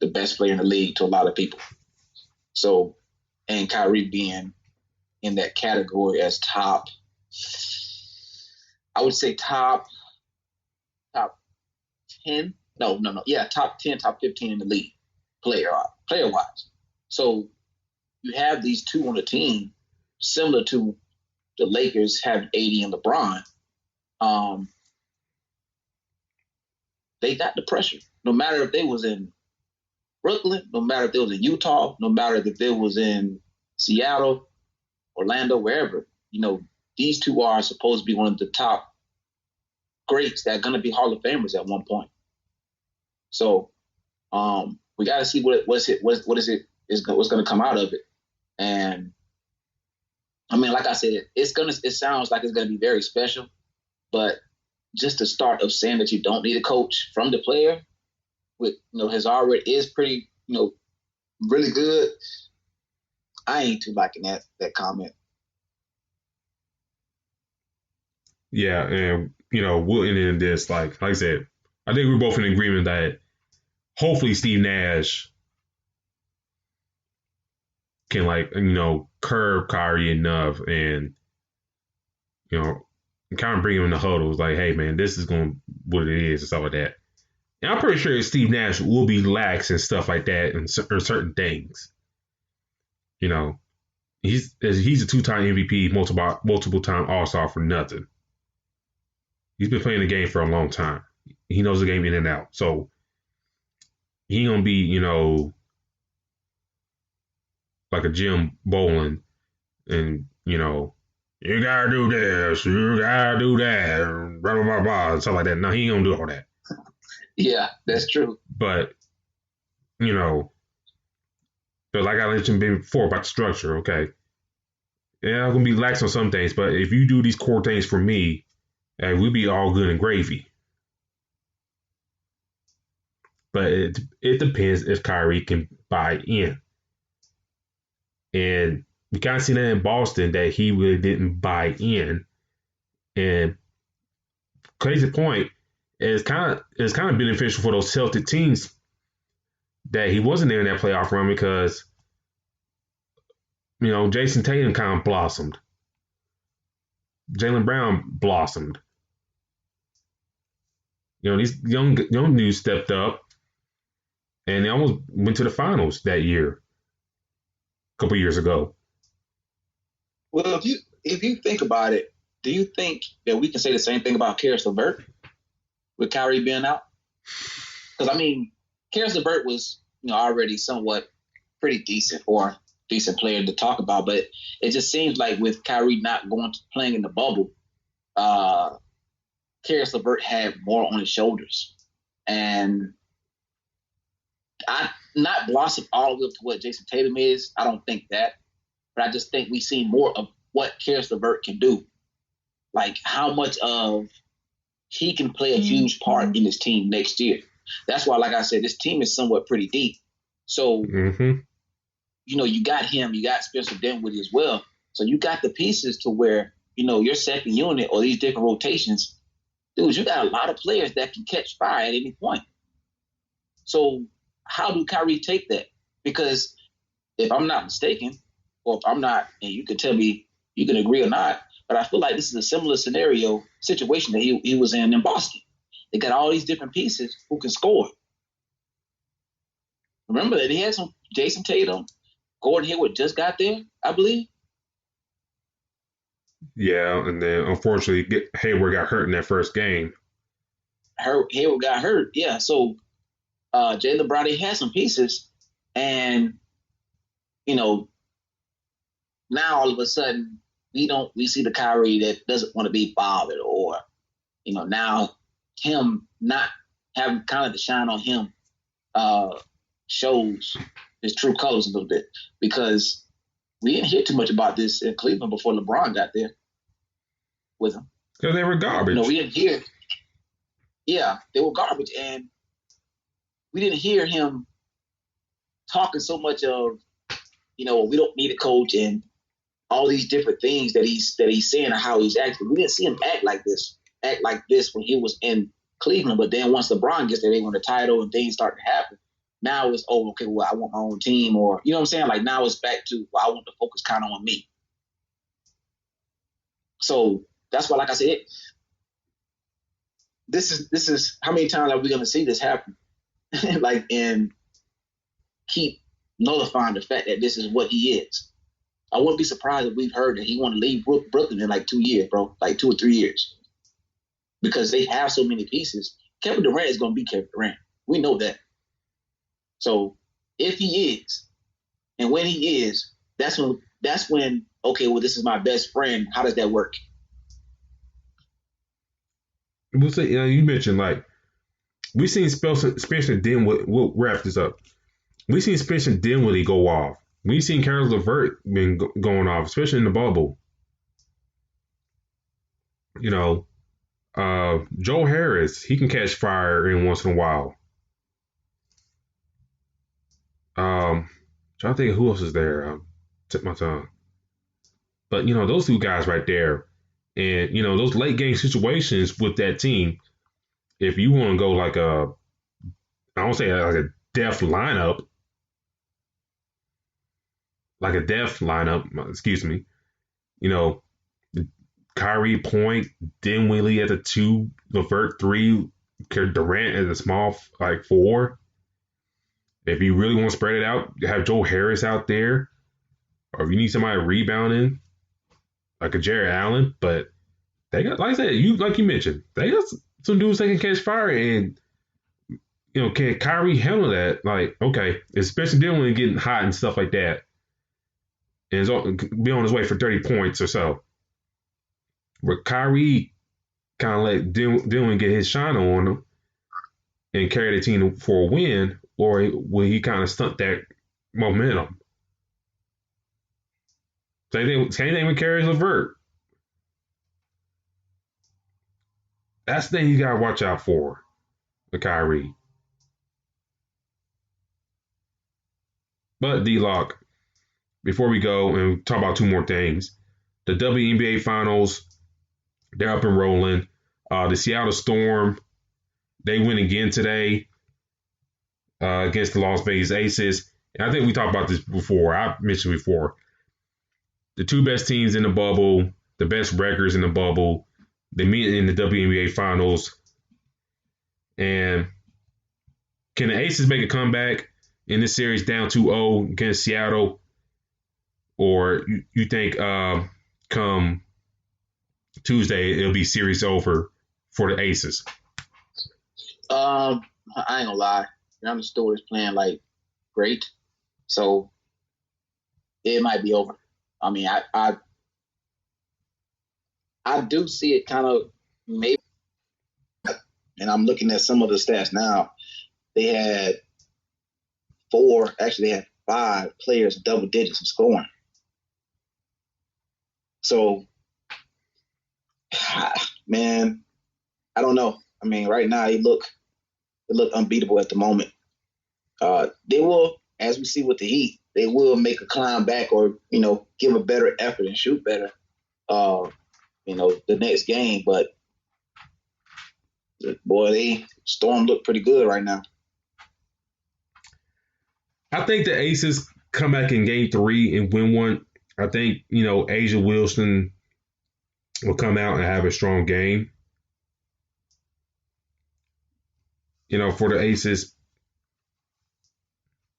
the best player in the league to a lot of people. So, and Kyrie being in that category as top, I would say top 10. No. Yeah, top 10, top 15 in the league, player-wise. So you have these two on the team, similar to the Lakers having AD and LeBron. They got the pressure. No matter if they was in Brooklyn, no matter if they was in Utah, no matter if they was in Seattle, Orlando, wherever, these two are supposed to be one of the top greats that are going to be Hall of Famers at one point. So we got to see what's going to come out of it. And I mean, like I said, it sounds like it's going to be very special, but just the start of saying that you don't need a coach from the player, with his already is pretty, really good. I ain't too liking that comment. Yeah, and we'll end in this. Like I said, I think we're both in agreement that hopefully Steve Nash can curb Kyrie enough and kind of bring him in the huddles. Like, hey man, this is what it is and stuff like that. And I'm pretty sure Steve Nash will be lax and stuff like that and certain things. He's a 2-time MVP, multiple time All-Star for nothing. He's been playing the game for a long time. He knows the game in and out. So he ain't gonna be, like a Jim Bowling and, you gotta do this, you gotta do that, blah, blah, blah, blah, and stuff like that. No, he ain't gonna do all that. Yeah, that's true. But, but like I mentioned before about the structure, okay. Yeah, I'm gonna be lax on some things, but if you do these core things for me, we'll be all good and gravy. But it depends if Kyrie can buy in. And we kind of seen that in Boston that he really didn't buy in. And crazy point, it's kind of beneficial for those Celtic teams that he wasn't there in that playoff run because Jason Tatum kind of blossomed. Jaylen Brown blossomed. These young dudes stepped up and they almost went to the finals that year, a couple years ago. Well, if you think about it, do you think that we can say the same thing about Karis LeVert with Kyrie being out? Because, I mean, Karis LeVert was already somewhat pretty decent player to talk about, but it just seems like with Kyrie not playing in the bubble, Karis LeVert had more on his shoulders. And I not blossom all the way up to what Jason Tatum is. I don't think that. But I just think we see more of what Karis LeVert can do. Like how much of he can play a huge part in this team next year. That's why, like I said, this team is somewhat pretty deep. So, you got him, you got Spencer Dinwiddie as well. So you got the pieces to where, your second unit or these different rotations, dude, you got a lot of players that can catch fire at any point. So how do Kyrie take that? Because if I'm not mistaken, or if I'm not, and you can tell me you can agree or not, but I feel like this is a similar situation that he was in Boston. They got all these different pieces who can score. Remember that he had some Jason Tatum, Gordon Hayward just got there, I believe. Yeah, and then unfortunately Hayward got hurt in that first game. Hayward got hurt, yeah. So Jaylen Brown had some pieces, and now all of a sudden we see the Kyrie that doesn't want to be bothered, or now him not having kind of the shine on him shows his true colors a little bit, because we didn't hear too much about this in Cleveland before LeBron got there with him. Because they were garbage. We didn't hear. Yeah, they were garbage, and we didn't hear him talking so much of, we don't need a coach and all these different things that he's saying or how he's acting. We didn't see him act like this when he was in Cleveland. But then once LeBron gets there, they win the title and things start to happen. Now it's, oh, okay, well, I want my own team, or, you know what I'm saying? Like, now it's back to, well, I want to focus kind of on me. So that's why, like I said, this is how many times are we going to see this happen? Like, and keep nullifying the fact that this is what he is. I wouldn't be surprised if we've heard that he want to leave Brooklyn in like 2 years, bro, like 2 or 3 years, because they have so many pieces. Kevin Durant is going to be Kevin Durant. We know that. So if he is, and when he is, that's when, okay, well, this is my best friend. How does that work? We'll say, you mentioned, like, we seen Spencer Dinwiddie. We'll wrap this up. We seen Spencer Dinwiddie go off. We seen Caris LeVert been going off, especially in the bubble. You know, Joe Harris, he can catch fire in once in a while. Trying to think of who else is there. Tip my tongue. But, those two guys right there. And, those late game situations with that team, if you want to go like I don't say like a depth lineup, excuse me, Kyrie point, Dinwiddie at the 2, LeVert 3, Durant at the small, like 4. If you really want to spread it out, have Joe Harris out there. Or if you need somebody rebounding, like a Jared Allen. But they got, like I said, like you mentioned, they got some dudes that can catch fire. And, can Kyrie handle that? Like, okay, especially dealing with getting hot and stuff like that. And be on his way for 30 points or so. Where Kyrie kind of let Dylan get his shine on him and carry the team for a win, or will he kind of stunt that momentum? Same thing with Caris LeVert. That's the thing you got to watch out for with Kyrie. But D-Lock, before we go and talk about 2 more things, the WNBA Finals, they're up and rolling. The Seattle Storm, they win again today against the Las Vegas Aces. And I think we talked about this before. I mentioned before. The 2 best teams in the bubble, the best records in the bubble, they meet in the WNBA Finals. And can the Aces make a comeback in this series down 2-0 against Seattle? Or you think come Tuesday it'll be series over for the Aces? I ain't gonna lie. John Stewart is playing like great, so it might be over. I mean, I do see it kind of maybe, and I'm looking at some of the stats now. They had 5 players double digits in scoring. So, man, I don't know. I mean, right now they look unbeatable at the moment. They will, as we see with the Heat, they will make a climb back, or give a better effort and shoot better. The next game, but boy, Storm look pretty good right now. I think the Aces come back in game 3 and win one. I think, Asia Wilson will come out and have a strong game. For the Aces.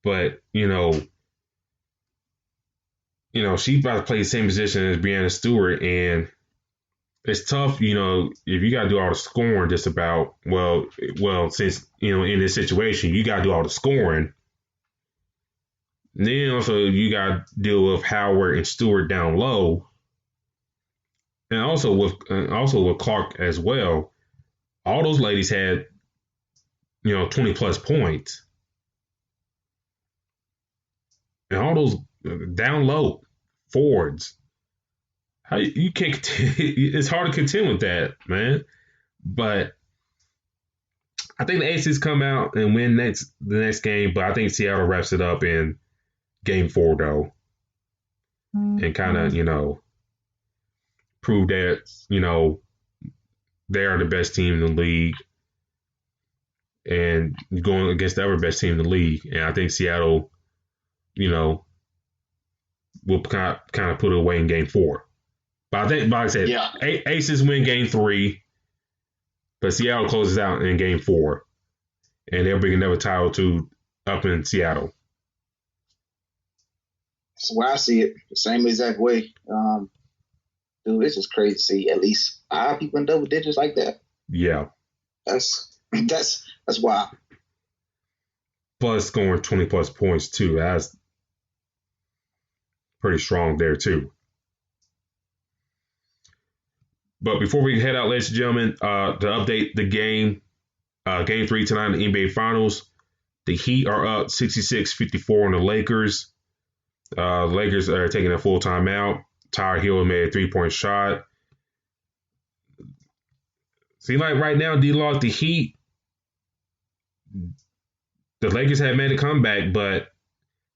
But, she's about to play the same position as Breanna Stewart, and it's tough, if you got to do all the scoring just about, well, since, in this situation, you got to do all the scoring. And then also you got to deal with Howard and Stewart down low. And also with Clark as well. All those ladies had, 20 plus points. And all those down low forwards. How you can't it's hard to contend with that, man. But I think the Aces come out and win the next game, but I think Seattle wraps it up in game 4 though. And kind of, prove that, they are the best team in the league. and going against the other best team in the league. And I think Seattle, will kind of put it away in Game 4. But I think, like I said, Aces win Game 3, but Seattle closes out in Game 4, and they'll bring another title to up in Seattle. That's why I see it the same exact way. Dude, it's just crazy to see at least 5 people in double digits like that. Yeah, that's wild. Plus scoring 20 plus points too. That's pretty strong there too. But before we head out, ladies and gentlemen, to update the game, Game 3 tonight in the NBA Finals, the Heat are up 66-54 on the Lakers. The Lakers are taking a full timeout. Tyler Hill made a 3-point shot. Seems like right now, D-Lock, the Heat, the Lakers have made a comeback, but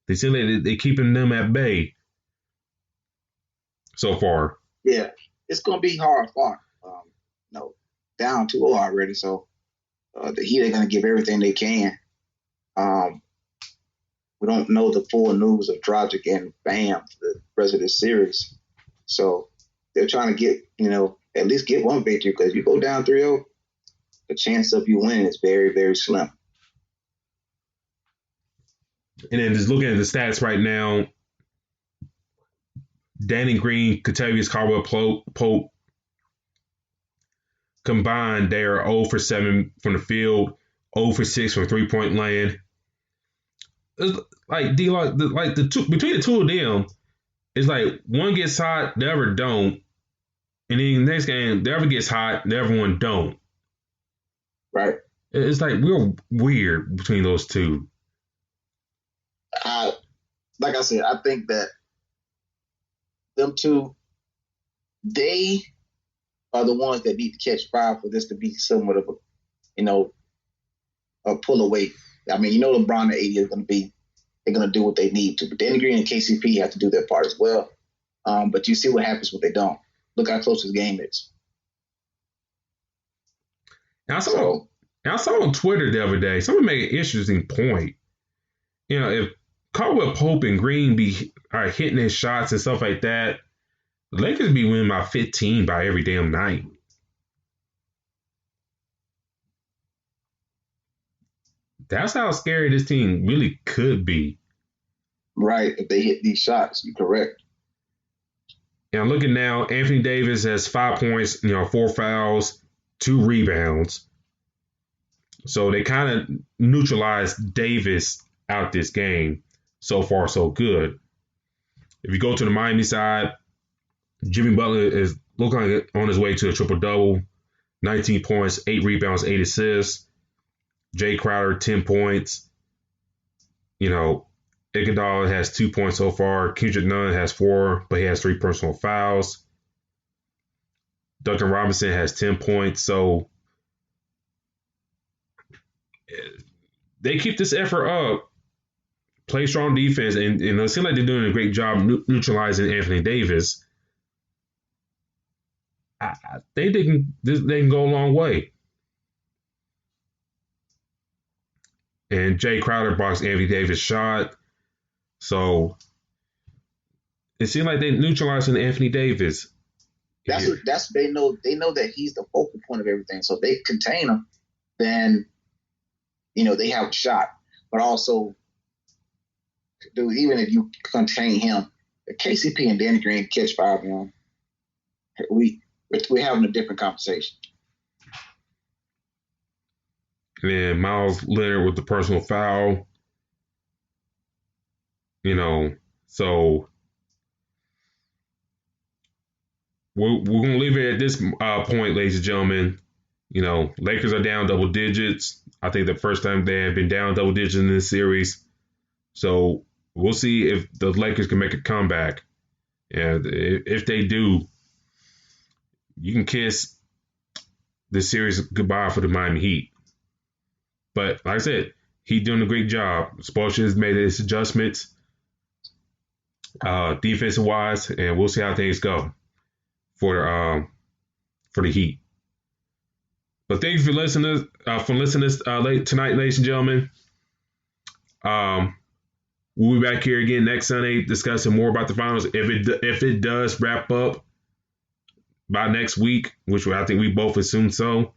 they seem like they're keeping them at bay so far. Yeah, it's going to be hard fought. Down 2-0 already, so the Heat are going to give everything they can. We don't know the full news of Dragic and Bam for the rest of this series. So they're trying to get, at least get one victory, because if you go down 3-0, the chance of you winning is very, very slim. And then just looking at the stats right now, Danny Green, Kentavious Caldwell-Pope, combined, they are 0 for 7 from the field, 0 for 6 from three-point land. Like between the two of them, it's like one gets hot, the other don't, and then the next game, the other gets hot, the other one don't. Right. It's like real weird between those two. Like I said, I think that them two, they are the ones that need to catch fire for this to be somewhat of a pull away. I mean, LeBron and AD they're going to do what they need to. But Danny Green and KCP have to do their part as well. But you see what happens when they don't. Look how close this game is. And I saw on Twitter the other day, someone made an interesting point. If Caldwell Pope and Green are hitting his shots and stuff like that, the Lakers be winning by 15 by every damn night. That's how scary this team really could be. Right, if they hit these shots, you're correct. And looking now, Anthony Davis has 5 points, 4 fouls, 2 rebounds. So they kind of neutralized Davis out this game. So far, so good. If you go to the Miami side, Jimmy Butler is looking like on his way to a triple-double. 19 points, 8 rebounds, 8 assists. Jay Crowder, 10 points. Iguodala has 2 points so far. Kendrick Nunn has 4, but he has 3 personal fouls. Duncan Robinson has 10 points. So they keep this effort up, play strong defense, and it seems like they're doing a great job neutralizing Anthony Davis. I think they can go a long way. And Jay Crowder blocks Anthony Davis' shot. So it seems like they're neutralizing Anthony Davis. That's they know that he's the focal point of everything. So if they contain him, then they have a shot. But also, dude, even if you contain him, the KCP and Danny Green catch fire, man. We're having a different conversation. And Miles Leonard with the personal foul. So we're going to leave it at this point, ladies and gentlemen. Lakers are down double digits. I think the first time they have been down double digits in this series. So we'll see if the Lakers can make a comeback. And if they do, you can kiss this series goodbye for the Miami Heat. But like I said, he's doing a great job. Spoelstra has made his adjustments defensive wise, and we'll see how things go for the Heat. But thank you for listening. Late tonight, ladies and gentlemen. We'll be back here again next Sunday discussing more about the finals. If it does wrap up by next week, which I think we both assume so,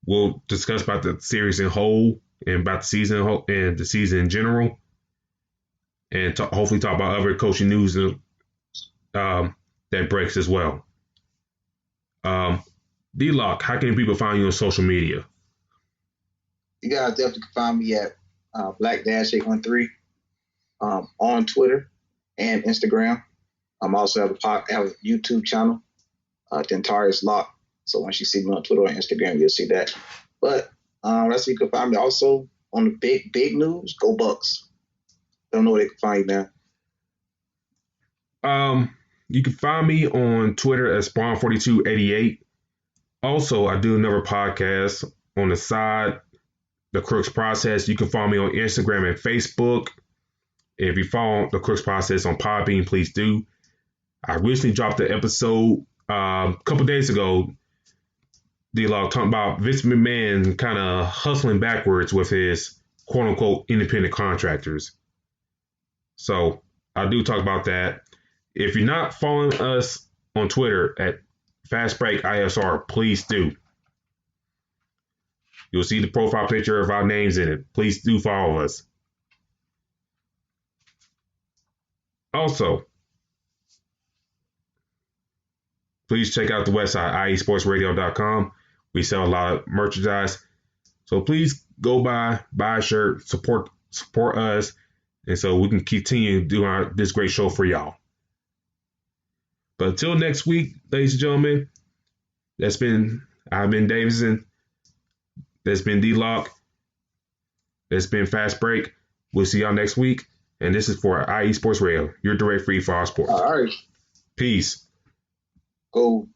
we'll discuss about the series in whole and about the season and the season in general, and hopefully talk about other coaching news that breaks as well. D-Lock, how can people find you on social media? You guys definitely can find me at Black-813 on Twitter and Instagram. I also have a YouTube channel, Dentarius Lock. So once you see me on Twitter or Instagram, you'll see that. But that's where you can find me. Also on the big news, go Bucks. Don't know where they can find you now. You can find me on Twitter at Spawn4288. Also, I do another podcast on the side, The Crooks Process. You can follow me on Instagram and Facebook. If you follow The Crooks Process on Podbean, please do. I recently dropped the episode a couple days ago. D-Log talking about Vince McMahon kind of hustling backwards with his quote-unquote independent contractors. So I do talk about that. If you're not following us on Twitter at FastBreakISR, please do. You'll see the profile picture of our names in it. Please do follow us. Also, please check out the website, iesportsradio.com. We sell a lot of merchandise. So please go buy a shirt, support us, and so we can continue doing this great show for y'all. But until next week, ladies and gentlemen, I've been Davidson. That's been D-Lock. That's been Fast Break. We'll see y'all next week. And this is for IE Sports Radio, your direct feed for our sports. All right. Peace. Go.